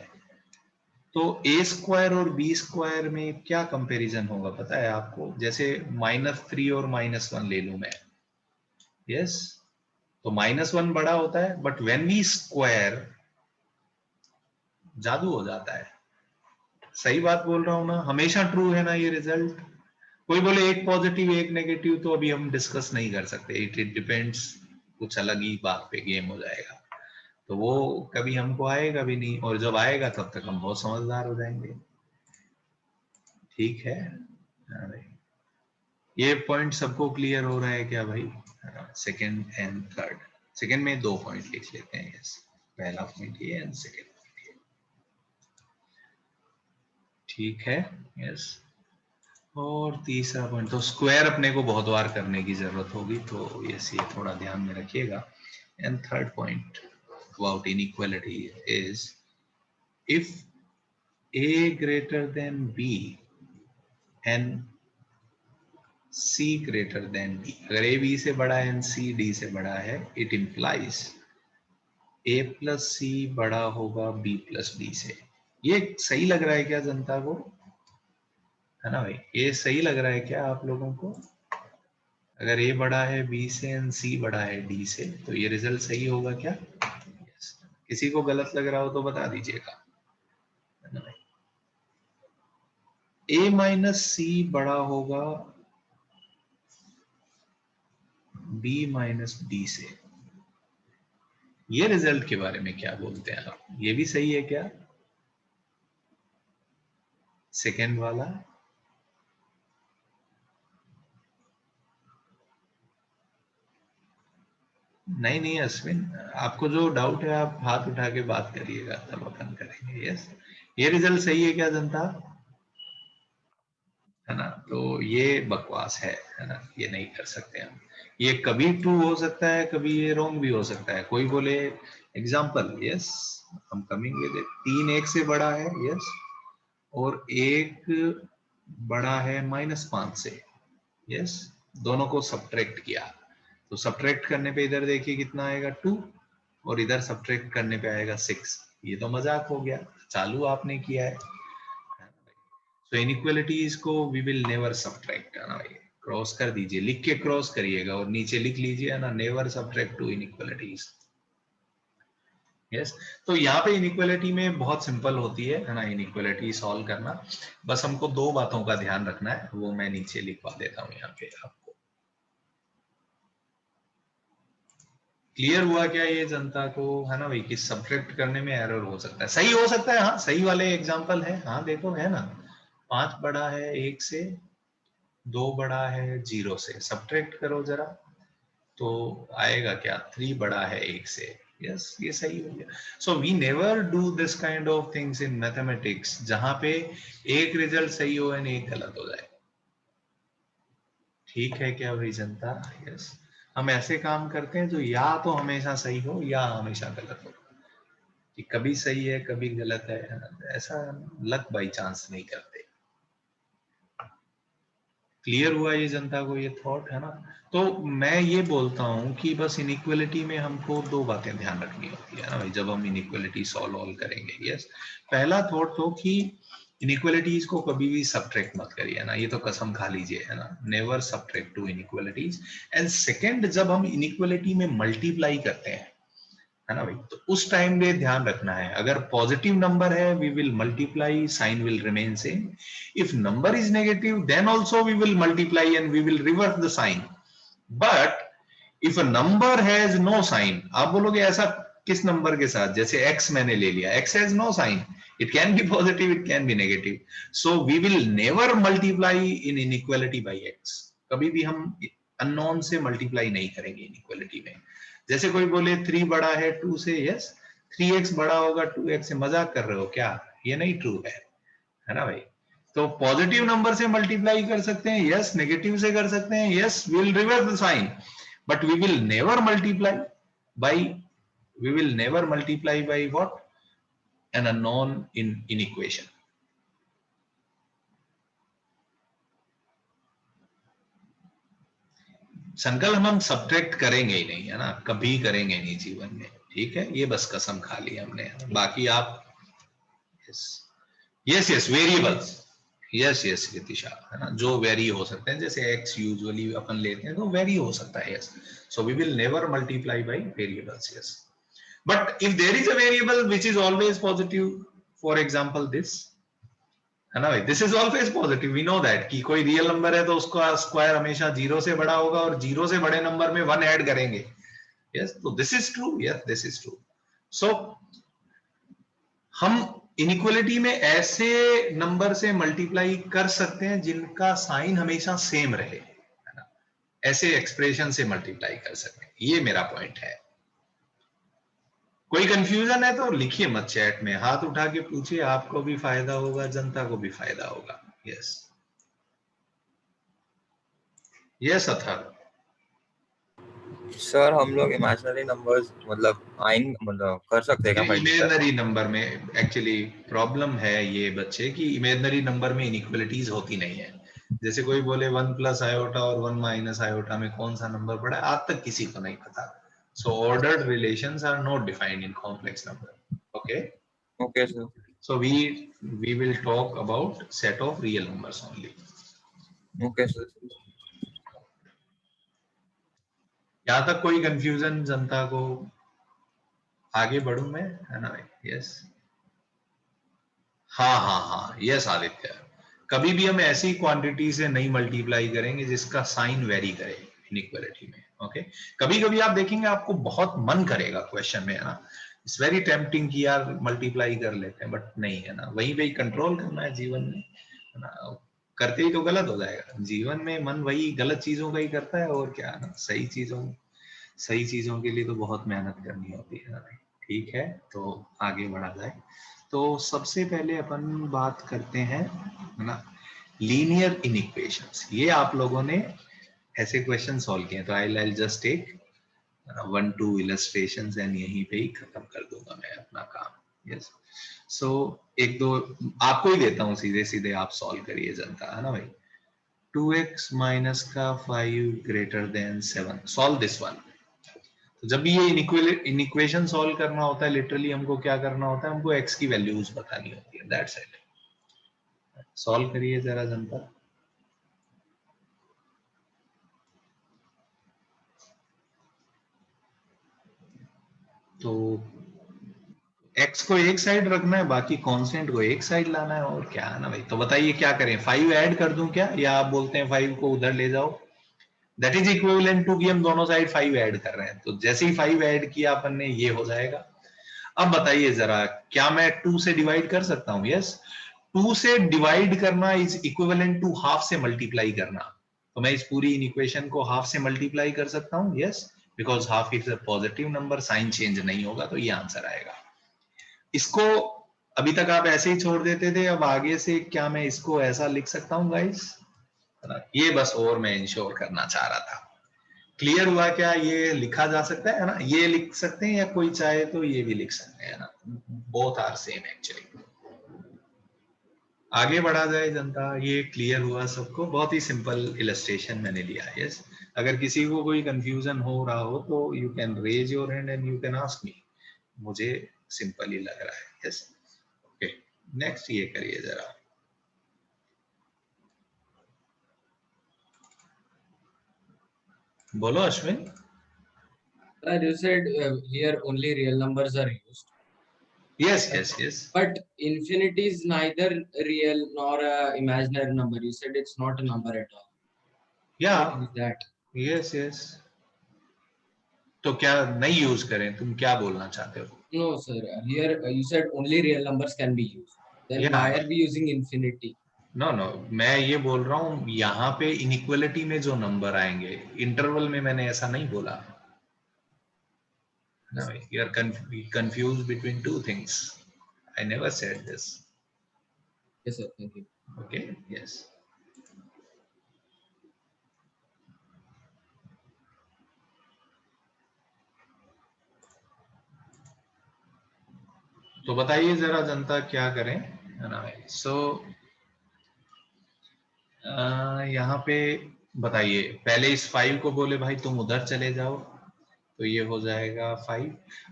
तो ए स्क्वायर और बी स्क्वायर में क्या कंपैरिजन होगा पता है आपको? जैसे -3 और -1 ले लूं मैं, यस, तो -1 बड़ा होता है, बट व्हेन वी स्क्वायर जादू हो जाता है। सही बात बोल रहा हूं ना? हमेशा ट्रू है ना ये रिजल्ट? कोई बोले एक पॉजिटिव एक नेगेटिव, तो अभी हम डिस्कस नहीं कर सकते, इट डिपेंड्स, कुछ अलग ही बात पे गेम हो जाएगा, तो वो कभी हमको आएगा भी नहीं, और जब आएगा तब तक हम बहुत समझदार हो जाएंगे, ठीक है। हाँ भाई, ये पॉइंट सबको क्लियर हो रहा है क्या भाई? सेकंड एंड थर्ड, सेकंड में 2 पॉइंट लिख लेते हैं। यस, पहला पॉइंट ये एंड सेकंड पॉइंट ये, ठीक है। यस, और तीसरा पॉइंट तो स्क्वायर अपने को बहुत बार करने की जरूरत होगी, तो यस ये थोड़ा ध्यान में रखिएगा। And third point about inequality is if a greater than b and c greater than d, अगर a b से बड़ा है and c d से बड़ा है, it implies a plus c बड़ा होगा b plus d से। ये सही लग रहा है क्या जनता को? है ना भाई, ये सही लग रहा है क्या आप लोगों को? अगर a बड़ा है b से and c बड़ा है d से, तो ये रिजल्ट सही होगा क्या? yes. किसी को गलत लग रहा हो तो बता दीजिएगा, है ना भाई। a माइनस सी बड़ा होगा b माइनस डी से, ये रिजल्ट के बारे में क्या बोलते हैं आप? ये भी सही है क्या? सेकेंड वाला नहीं अश्विन, आपको जो डाउट है आप हाथ उठा के बात करिएगा, तब अपन करेंगे। यस, ये रिजल्ट सही है क्या जनता? है ना, तो ये बकवास है ना, ये नहीं कर सकते हम। ये कभी ट्रू हो सकता है, कभी ये रॉन्ग भी हो सकता है। कोई बोले एग्जाम्पल, यस हम कमिंग विद इट, 3 1 से बड़ा है, यस, और 1 बड़ा है -5 से, यस, दोनों को सब्ट्रैक्ट किया, तो सब्ट्रैक्ट करने पे इधर देखिए कितना आएगा 2, और इधर सब्ट्रैक्ट करने पे आएगा 6। ये तो मजाक हो गया, चालू आपने किया है। So inequalities को we will never subtract, है ना भाई, क्रॉस कर दीजिए, लिख के क्रॉस करिएगा और नीचे लिख लीजिए, है ना, never subtract to inequalities। Yes, तो यहाँ पे इनइक्वालिटी में बहुत सिंपल होती है ना, इनइक्वालिटी सॉल्व करना। बस हमको 2 बातों का ध्यान रखना है, वो मैं नीचे लिखवा देता हूँ यहाँ पे आपको। क्लियर हुआ क्या ये जनता को? है ना भाई, कि सब्ट्रैक्ट करने में एरर हो सकता है, सही हो सकता है। हाँ, सही वाले एग्जाम्पल है, हाँ देखो, है ना, 5 बड़ा है 1 से, 2 बड़ा है 0 से, सब्ट्रैक्ट करो जरा, तो आएगा क्या? 3 बड़ा है 1 से। यस, ये सही हो गया। So we never do this kind of things in mathematics, जहां पे एक रिजल्ट सही हो एंड एक गलत हो जाए। ठीक है क्या भाई जनता? यस, हम ऐसे काम करते हैं जो या तो हमेशा सही हो या हमेशा गलत हो, कि कभी सही है कभी गलत है, ऐसा लक बाई चांस नहीं करते। क्लियर हुआ ये जनता को ये थॉट, है ना? तो मैं ये बोलता हूं कि बस इनइक्वालिटी में हमको 2 बातें ध्यान रखनी होती है ना भाई, जब हम इनइक्वालिटी सॉल्व करेंगे। यस, पहला थॉट तो कि इनइक्वालिटीज को कभी भी सब्ट्रैक्ट मत करिए ना, ये तो कसम खा लीजिए, है ना, never subtract to inequalities. And second, जब हम इनइक्वालिटी में मल्टीप्लाई करते हैं, है ना भाई, तो उस टाइम में ध्यान रखना है, अगर पॉजिटिव नंबर है we will multiply, sign will remain same. If number is negative then also we will multiply and we will reverse the sign. But if a number has no sign, आप बोलोगे ऐसा किस नंबर के साथ? जैसे x मैंने ले लिया, x has no sign, it can be positive it can be negative, so we will never multiply in inequality by x। कभी भी हम अननोन से मल्टीप्लाई नहीं करेंगे इनइक्वालिटी में। जैसे कोई बोले 3 बड़ा है 2 से, यस, 3x बड़ा होगा 2x से, मजाक कर रहे हो क्या? ये नहीं ट्रू है ना भाई। तो पॉजिटिव नंबर से मल्टीप्लाई कर सकते हैं, यस, नेगेटिव से कर सकते हैं, yes, we will reverse the sign, but we will never multiply by what? An unknown in equation. Sankalp हम सब्ट्रैक्ट करेंगे ही नहीं, है ना, कभी करेंगे नहीं जीवन में, ठीक है, ये बस कसम खा ली हमने। बाकी आप यस वेरिएबल्स, यस रितिशा, है ना, जो वेरी हो सकते हैं, जैसे x यूजुअली अपन लेते हैं तो वेरी हो सकता है, yes, so we will never multiply by variables, yes, but if there is a variable which is always positive, for example this, है ना भाई, this is always positive, we know that, कि कोई रियल नंबर है तो उसका स्क्वायर हमेशा 0 से बड़ा होगा और 0 से बड़े नंबर में 1 ऐड करेंगे, यस, तो this is true, yes, this is true. So हम इनइक्वलिटी में ऐसे नंबर से मल्टीप्लाई कर सकते हैं जिनका साइन हमेशा सेम रहे, है ना, ऐसे एक्सप्रेशन से मल्टीप्लाई कर सकते हैं। ये मेरा पॉइंट है। कोई कंफ्यूजन है तो लिखिए मत चैट में, हाथ उठा के पूछिए, आपको भी फायदा होगा, जनता को भी फायदा होगा। Yes yes Athar. सर हम लोग इमेजिनरी नंबर्स मतलब कर सकते हैं क्या? इमेजिनरी नंबर में एक्चुअली प्रॉब्लम है ये बच्चे कि इमेजिनरी नंबर में इनइक्वलिटीज होती नहीं है। जैसे कोई बोले 1 प्लस आयोटा और 1 माइनस आयोटा में कौन सा नंबर पड़ा है, आज तक किसी को नहीं पता। So ordered relations are not defined in complex number. Okay. Okay, sir. So we will talk about set of real numbers only. Okay, sir. यहाँ तक कोई कंफ्यूजन जनता को? आगे बढ़ूं मैं, है ना भाई? यस हाँ यस आदित्य, कभी भी हम ऐसी क्वांटिटी से नहीं मल्टीप्लाई करेंगे जिसका साइन वेरी करे इनइक्वालिटी में। ओके, कभी कभी आप देखेंगे आपको बहुत मन करेगा क्वेश्चन में, है ना, इट्स वेरी टेम्पटिंग कि यार मल्टीप्लाई कर लेते हैं, बट नहीं, है ना, वहीं पे कंट्रोल करना है जीवन में, है ना, करते ही तो गलत हो जाएगा। जीवन में मन वही गलत चीजों का ही करता है, और क्या, है ना, सही चीजों के लिए तो बहुत मेहनत करनी होती है। ठीक है, तो आगे बढ़ा जाए। तो सबसे पहले अपन बात करते हैं, है ना, लीनियर इनइक्वेशंस। ये आप लोगों ने ऐसे क्वेश्चन सॉल्व किए, तो I just take 1-2 illustrations and यहीं पे ही खत्म कर दूंगा मैं अपना काम। यस, सो एक दो आपको ही देता हूँ, सीधे सीधे आप सॉल्व करिए जनता, है ना भाई। 2x माइनस का 5 greater than 7, solve this one. तो जब भी ये इनइक्वेशन सॉल्व करना होता है, लिटरली हमको क्या करना होता है, हमको x की वैल्यूज बतानी होती है, दैट्स इट। सॉल्व करिए जरा जनता। तो x को एक साइड रखना है, बाकी कांस्टेंट को एक साइड लाना है, और क्या, है ना भाई। तो बताइए क्या करें, 5 ऐड कर दूं क्या, या आप बोलते हैं 5 को उधर ले जाओ? दैट इज इक्विवेलेंट टू कि हम दोनों साइड 5 ऐड कर रहे हैं। तो जैसे ही 5 ऐड किया अपन ने, ये हो जाएगा। अब बताइए जरा, क्या मैं 2 से डिवाइड कर सकता हूं? यस, 2 से डिवाइड करना इज इक्विवेलेंट टू हाफ से मल्टीप्लाई करना। तो मैं इस पूरी इक्वेशन को हाफ से मल्टीप्लाई कर सकता हूं। Yes, because half is a positive number, sign change नहीं होगा, तो ये आंसर आएगा। इसको अभी तक आप ऐसे ही छोड़ देते थे, अब आगे से क्या मैं इसको ऐसा लिख सकता हूं गाइस? ये बस और मैं इंश्योर करना चाह रहा था। क्लियर हुआ क्या? ये लिखा जा सकता है ना, ये लिख सकते हैं, या कोई चाहे तो ये भी लिख सकते हैं ना, बोथ आर सेम एक्चुअली। आगे बढ़ा जाए जनता, ये क्लियर हुआ सबको? बहुत ही सिंपल इलस्ट्रेशन मैंने लिया। यस, अगर किसी को कोई कंफ्यूजन हो रहा हो तो you can raise your hand and you can ask me, मुझे सिंपल ही लग रहा है। यस, ओके, नेक्स्ट ये करिए जरा। बोलो Ashwin. Sir, you said here only real numbers are used. Yes. But infinity is neither real nor a imaginary number. You said it's not a number at all. Yeah. What is that? Yes. तो क्या नहीं यूज करें? तुम क्या बोलना चाहते हो? No, sir. Here you said only real numbers can be used. Then why are we using infinity? No, मैं ये बोल रहा हूँ, यहाँ पे इनइक्वालिटी में जो नंबर आएंगे, इंटरवल में मैंने ऐसा नहीं बोला। No, you are confused between two things. I never said this. Yes, sir. Thank you. Okay. Yes. तो बताइए जरा जनता, क्या करें, है ना भाई। सो यहाँ पे बताइए, पहले इस 5 को बोले भाई तुम उधर चले जाओ, तो ये हो जाएगा 5।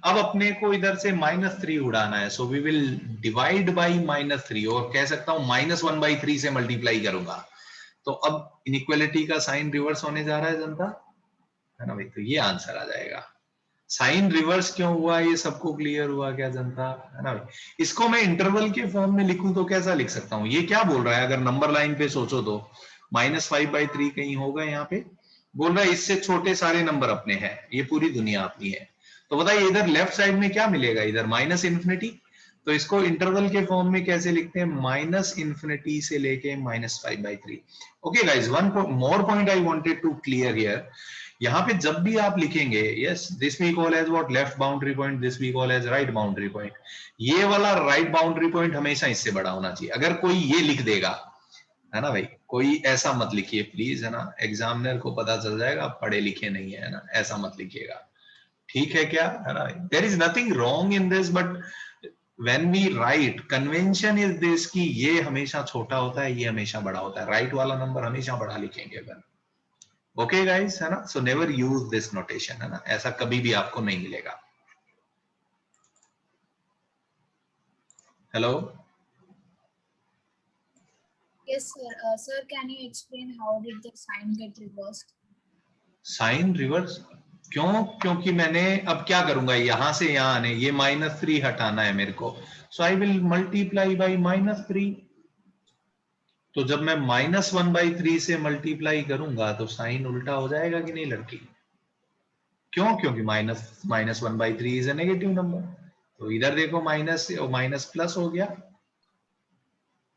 अब अपने को इधर से -3 उड़ाना है, so we will divide by -3, और कह सकता हूं -1/3 से मल्टीप्लाई करूंगा। तो अब इनइक्वालिटी का साइन रिवर्स होने जा रहा है जनता, है ना भाई। तो ये आंसर आ जाएगा। साइन रिवर्स क्यों हुआ, ये सबको क्लियर हुआ क्या जनता, है ना भाई। इसको मैं इंटरवल के फॉर्म में लिखूं तो कैसा लिख सकता हूं? ये क्या बोल रहा है, अगर नंबर लाइन पे सोचो तो -5/3 कहीं होगा यहाँ पे, बोल रहा है इससे छोटे सारे नंबर अपने हैं, ये पूरी दुनिया अपनी है। तो बताइए इधर लेफ्ट साइड में क्या मिलेगा, इधर -∞, तो इसको इंटरवल के फॉर्म में कैसे लिखते हैं, माइनस इंफिनिटी से लेके -5/3। Okay guys, one more point I wanted to clear here. यहाँ पे जब भी आप लिखेंगे yes this we call as what, left boundary point, this we call as right boundary point, ये वाला राइट बाउंड्री पॉइंट हमेशा इससे बड़ा होना चाहिए। अगर कोई ये लिख देगा, है ना भाई, कोई ऐसा मत लिखिए प्लीज, है ना, एग्जामिनर को पता चल जाएगा आप पढ़े लिखे नहीं है ना, ऐसा मत लिखिएगा, ठीक है क्या, है ना। There is nothing wrong in this, but when we write convention is this कि ये हमेशा छोटा होता है, ये हमेशा बड़ा होता है, राइट वाला नंबर हमेशा बड़ा लिखेंगे अगर। ओके गाइस, है ना, so never use this notation, है ना, ऐसा कभी भी आपको नहीं मिलेगा। Hello, Yes, sir. Sir, can you explain how did the sign get reversed? Sign reverse क्यों, क्योंकि मैंने अब क्या करूंगा, यहां से यहां आने, ये -3 हटाना है मेरे को, सो आई विल मल्टीप्लाई बाई -3। तो जब मैं -1/3 से मल्टीप्लाई करूंगा तो साइन उल्टा हो जाएगा कि नहीं लड़की, क्यों, क्योंकि -1/3 इज ए नेगेटिव नंबर, तो इधर देखो माइनस और माइनस प्लस हो गया।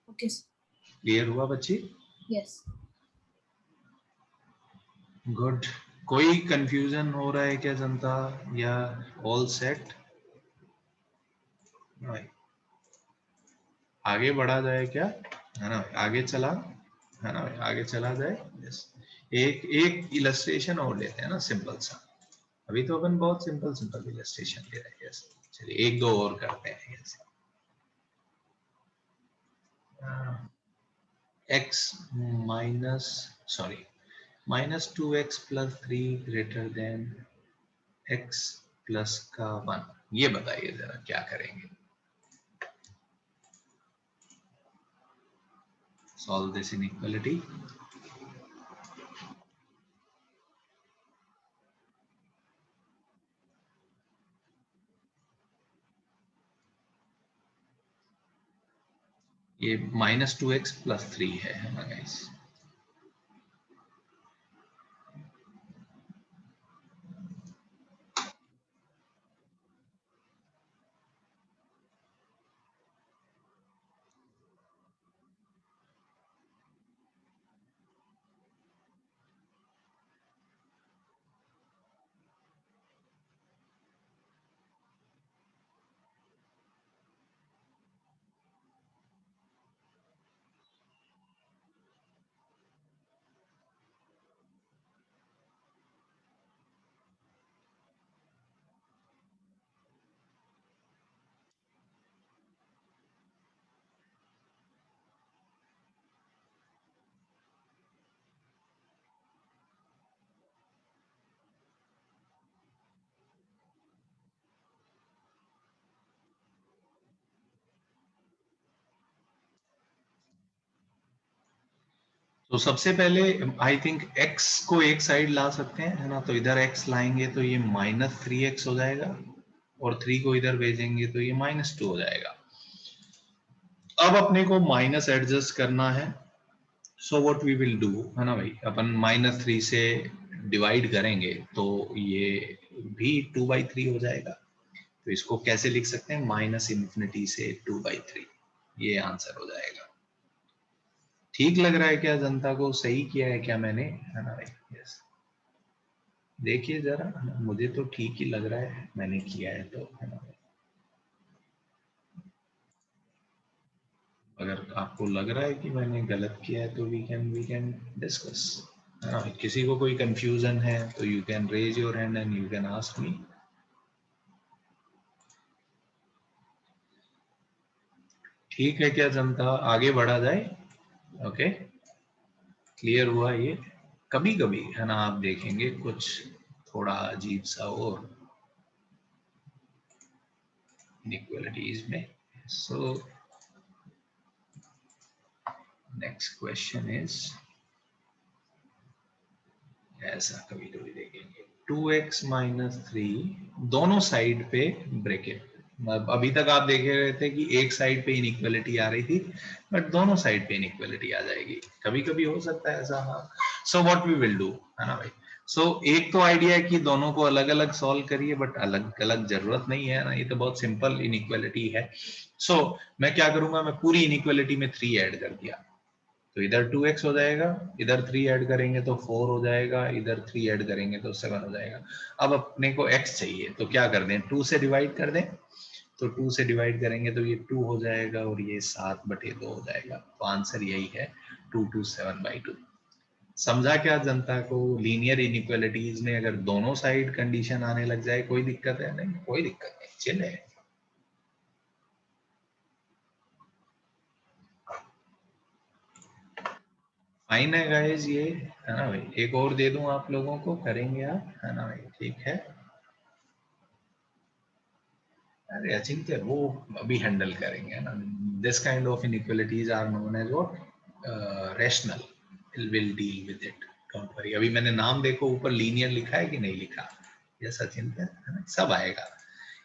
Okay, sir. क्लियर हुआ बच्ची? Yes. गुड। कोई कंफ्यूजन हो रहा है क्या जनता, या ऑल सेट? आगे बढ़ा जाए क्या, है ना, आगे चला, है ना, आगे चला जाए। यस, एक इलस्ट्रेशन और लेते हैं ना, सिंपल सा, अभी तो अपन बहुत सिंपल इलस्ट्रेशन ले रहे हैं। यस, चलिए एक दो और करते हैं। Yes, x -2x + 3 greater than x plus का 1, ये बताइए जरा क्या करेंगे। Solve this inequality. ये -2x + 3 है ना गाइस। तो सबसे पहले आई थिंक x को एक साइड ला सकते हैं, है ना, तो इधर x लाएंगे तो ये -3x हो जाएगा, और 3 को इधर भेजेंगे तो ये -2 हो जाएगा। अब अपने को माइनस एडजस्ट करना है, so what we will do, है ना भाई, अपन -3 से डिवाइड करेंगे तो ये भी 2/3 हो जाएगा। तो इसको कैसे लिख सकते हैं, -∞ से 2/3, ये आंसर हो जाएगा। ठीक लग रहा है क्या जनता को, सही किया है क्या मैंने, है ना भाई। यस, देखिए जरा, मुझे तो ठीक ही लग रहा है मैंने किया है तो, है ना भाई। अगर आपको लग रहा है कि मैंने गलत किया है तो वी कैन डिस्कस, है ना। किसी को कोई कंफ्यूजन है तो you can raise your hand and you can ask me. ठीक है क्या जनता, आगे बढ़ा जाए। ओके, क्लियर हुआ ये। कभी कभी, है ना, आप देखेंगे कुछ थोड़ा अजीब सा और इनइक्वालिटीज में। सो नेक्स्ट क्वेश्चन इज ऐसा, कभी कभी देखेंगे 2x - 3 दोनों साइड पे ब्रैकेट। अभी तक आप देख रहे थे कि एक साइड पे इनइक्वालिटी आ रही थी, बट दोनों साइड पे इनइक्वालिटी आ जाएगी, कभी कभी हो सकता है ऐसा। हाँ, so what we will do, है ना भाई। सो एक तो आइडिया है कि दोनों को अलग अलग सॉल्व करिए, बट अलग अलग जरूरत नहीं है ना, ये तो बहुत सिंपल इनइक्वालिटी है। सो मैं क्या करूंगा, मैं पूरी इनइक्वालिटी में 3 ऐड कर दिया, तो इधर 2x हो जाएगा, इधर 3 ऐड करेंगे तो 4 हो जाएगा, इधर 3 ऐड करेंगे तो 7 हो जाएगा। अब अपने को x चाहिए, तो क्या कर दें, 2 से डिवाइड कर दें, तो 2 से डिवाइड करेंगे तो ये 2 हो जाएगा और ये 7/2 हो जाएगा। तो आंसर यही है 2/7/2। समझा क्या जनता को? लीनियर इनइक्वालिटीज में अगर दोनों साइड कंडीशन आने लग जाए कोई दिक्कत है? नहीं, कोई दिक्कत नहीं, चिल है। फाइन है गाइस, ये है ना भाई? एक और दे दूं आप लोगों को, करेंगे आप, है ना भाई? ठीक है। अरे अचिंत्य वो अभी हैंडल करेंगे ना। This kind of inequalities are known as what, rational, will deal with it, don't worry. अभी मैंने नाम देखो ऊपर लीनियर लिखा है कि नहीं लिखा? यस अचिंत्य, है ना? सब आएगा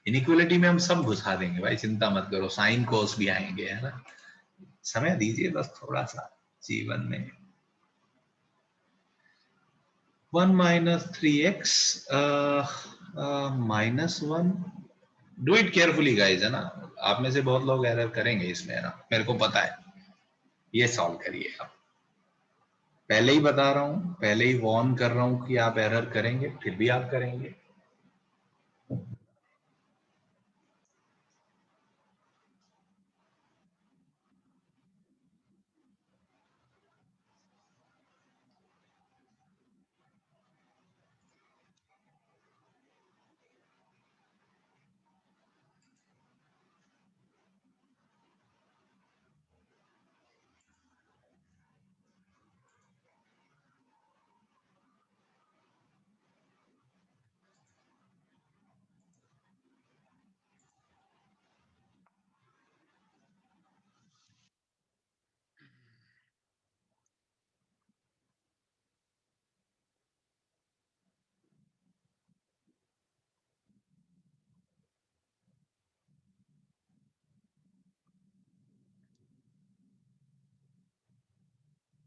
इनइक्वालिटी में, हम सब घुसा देंगे भाई, चिंता मत करो। साइन कोस भी आएंगे, है ना? समय दीजिए बस थोड़ा सा जीवन में। 1 minus 3x minus 1, do it carefully guys, है ना? आप में से बहुत लोग एरर करेंगे इसमें, है ना? मेरे को पता है। ये सॉल्व करिए आप, पहले ही बता रहा हूं, पहले ही वार्न कर रहा हूं कि आप एरर करेंगे, फिर भी आप करेंगे।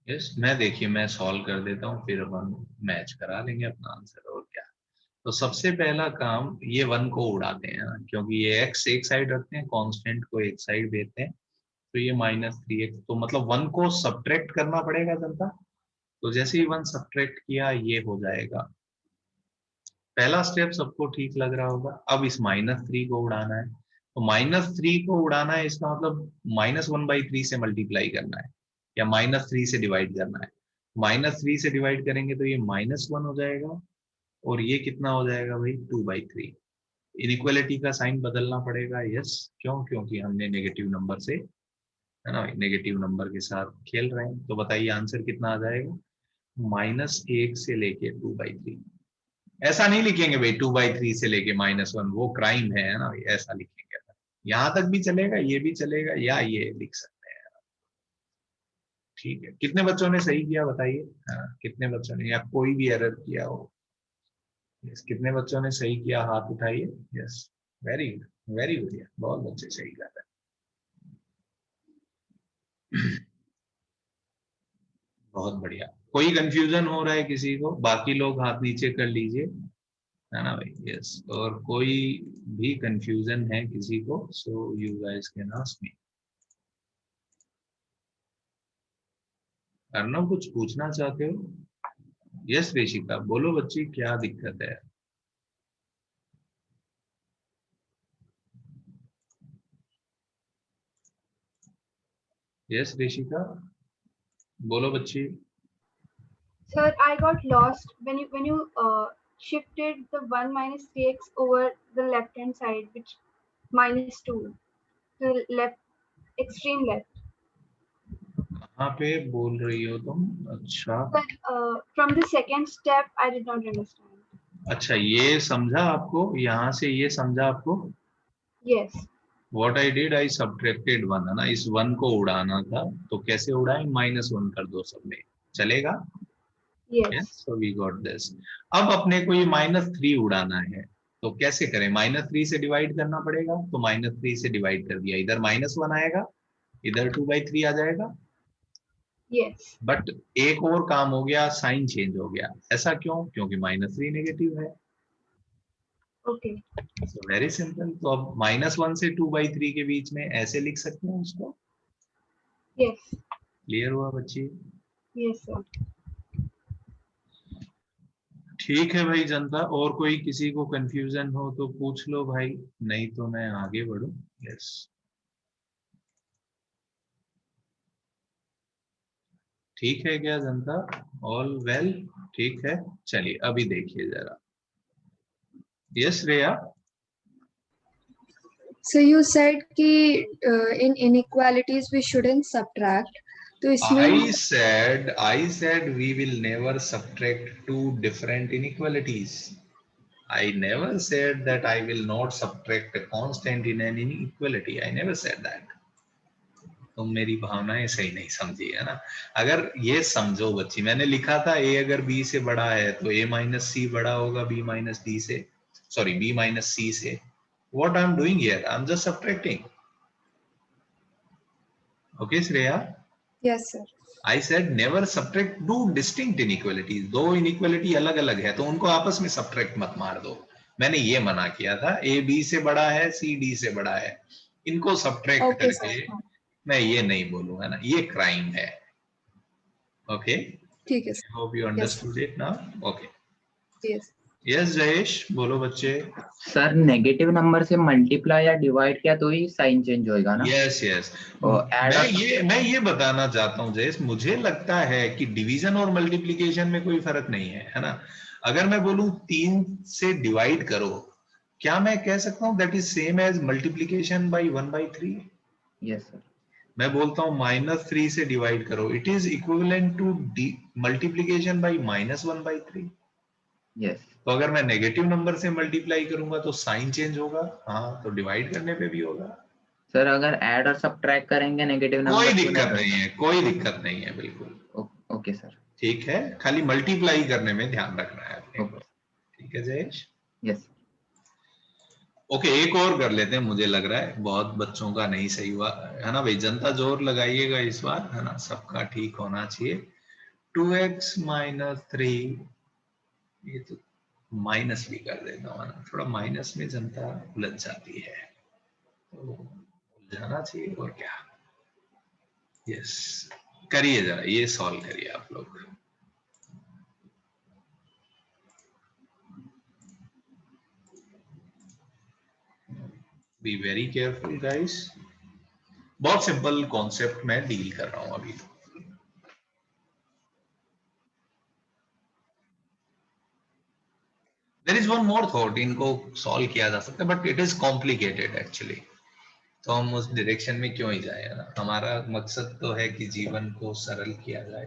यस, मैं देखिए मैं सॉल्व कर देता हूं, फिर हम मैच करा लेंगे अपना आंसर, और क्या। तो सबसे पहला काम, ये 1 को उड़ाते हैं, क्योंकि ये x एक साइड रखते हैं, कांस्टेंट को एक साइड देते हैं, तो ये -3x, तो मतलब 1 को सब्ट्रैक्ट करना पड़ेगा जनता। तो जैसे ही 1 सब्ट्रैक्ट किया, ये हो जाएगा। पहला स्टेप सबको ठीक लग रहा होगा। अब इस -3 को उड़ाना है, तो -3 को उड़ाना है, इसका मतलब -1/3 से मल्टीप्लाई करना है, या -3 से डिवाइड करना है। -3 से डिवाइड करेंगे तो ये -1 हो जाएगा, और ये कितना हो जाएगा भाई, 2/3। इनइक्वालिटी का साइन बदलना पड़ेगा, यस। क्यों? क्योंकि हमने नेगेटिव नंबर से, है ना, नेगेटिव नंबर के साथ खेल रहे हैं। तो बताइए आंसर कितना आ जाएगा, -1 से लेके 2/3। ऐसा नहीं लिखेंगे भाई 2/3 से लेके -1, वो क्राइम है ना भाई, ऐसा लिखेंगे। यहां तक भी चलेगा, ये भी चलेगा, या ये लिख सकते हैं। ठीक है, कितने बच्चों ने सही किया बताइए? हाँ, कितने बच्चों ने, या कोई भी एरर किया हो? यस, कितने बच्चों ने सही किया, हाथ उठाइए। यस, वेरी गुड, वेरी बढ़िया, बहुत बच्चे सही कर रहे हैं। बहुत बढ़िया। कोई कंफ्यूजन हो रहा है किसी को? बाकी लोग हाथ नीचे कर लीजिए, है ना भाई? यस, और कोई भी कंफ्यूजन है किसी को, so you guys can ask me. Arnav कुछ पूछना चाहते हो? यस रेशिका, बोलो बच्ची, क्या दिक्कत है? यस रेशिका, बोलो बच्ची। Sir, I got lost when you shifted the 1 minus 3x over the left hand side, which -2 to left, extreme left. कहाँ पे बोल रही हो तुम? अच्छा, But from the second step, I did not understand. अच्छा, ये समझा आपको? यहाँ से ये समझा आपको? Yes. What I did, I subtracted 1, है ना? इस 1 को उड़ाना था, तो कैसे उड़ाएं? -1 कर दो सब में, चलेगा? Yes. So we got this. अब अपने को ये -3 उड़ाना है, तो कैसे करें? -3 से डिवाइड करना पड़ेगा, तो -3 से डिवाइड कर दिया, इधर -1 आएगा, इधर 2/3 आ जाएगा। Yes. बट एक और काम हो गया, साइन चेंज हो गया। ऐसा क्यों? क्योंकि -3 नेगेटिव है। Okay. So very simple. तो अब -1 से 2/3 के बीच में ऐसे लिख सकते हैं उसको. Yes. क्लियर हुआ बच्ची? Yes, sir. ठीक है भाई जनता, और कोई किसी को कंफ्यूजन हो तो पूछ लो भाई, नहीं तो मैं आगे बढ़ूं. यस, ठीक है क्या जनता? All well? ठीक है, चलिए अभी देखिए जरा. Yes Shreya. So you said कि in inequalities we shouldn't subtract. तो इसमें I said we will never subtract two different inequalities. I never said that I will not subtract a constant in an inequality. I never said that. तुम मेरी भावनाएं सही नहीं समझी है ना. अगर ये समझो बच्ची, मैंने लिखा था a अगर b से बड़ा है तो a माइनस c बड़ा होगा b माइनस d से, सॉरी b माइनस c से. What I'm doing here, I'm just subtracting. Okay Shreya? Yes sir. I said never subtract two distinct inequalities. दो inequality अलग अलग है तो उनको आपस में subtract मत मार दो. मैंने ये मना किया था. a b से बड़ा है, c d से बड़ा है, इनको subtract Okay, करके sir. मैं ये नहीं बोलूंगा ना, ये crime है. Okay? ठीक है I hope you understood it now. Okay. Yes. Yes Jayesh, बोलो बच्चे. सर नेगेटिव नंबर से मल्टीप्लाई या डिवाइड किया तो ही साइन चेंज होएगा ना? Yes yes. और मैं ये बताना चाहता हूँ जयेश, मुझे लगता है कि डिवीजन और मल्टीप्लिकेशन में कोई फर्क नहीं है ना. अगर मैं बोलूं 3 से डिवाइड करो, क्या मैं कह सकता हूँ that is same as multiplication by 1/3? Yes sir. मैं बोलता हूँ -3 से डिवाइड करो, it is equivalent to multiplication by -1/3. Yes. तो अगर मैं नेगेटिव नंबर से मल्टीप्लाई करूंगा तो साइन चेंज होगा. हाँ, तो डिवाइड करने पे भी होगा. सर अगर ऐड और सब्ट्रैक्ट करेंगे नेगेटिव नंबर, कोई दिक्कत नहीं है, कोई दिक्कत नहीं है, बिल्कुल. Okay sir. ठीक है, खाली मल्टीप्लाई करने में ध्यान रखना है अपने को. ठीक है जयेश? यस. ओके, एक और कर लेते हैं. मुझे लग रहा है बहुत बच्चों का नहीं सही हुआ है ना भाई. जनता जोर लगाइएगा इस बार, है ना, सबका ठीक होना चाहिए. 2x - 3, ये तो माइनस भी कर देता हूँ ना, थोड़ा माइनस में जनता उलझ जाती है, तो उलझाना चाहिए और क्या. यस, करिए जरा, ये सॉल्व करिए आप लोग. Be very careful guys. बहुत सिंपल कॉन्सेप्ट में डील कर रहा हूं अभी. There is one more thought, इनको सॉल्व किया जा सकता है but it is complicated actually. तो हम उस डायरेक्शन में क्यों ही जाए, है ना. हमारा मकसद तो है कि जीवन को सरल किया जाए.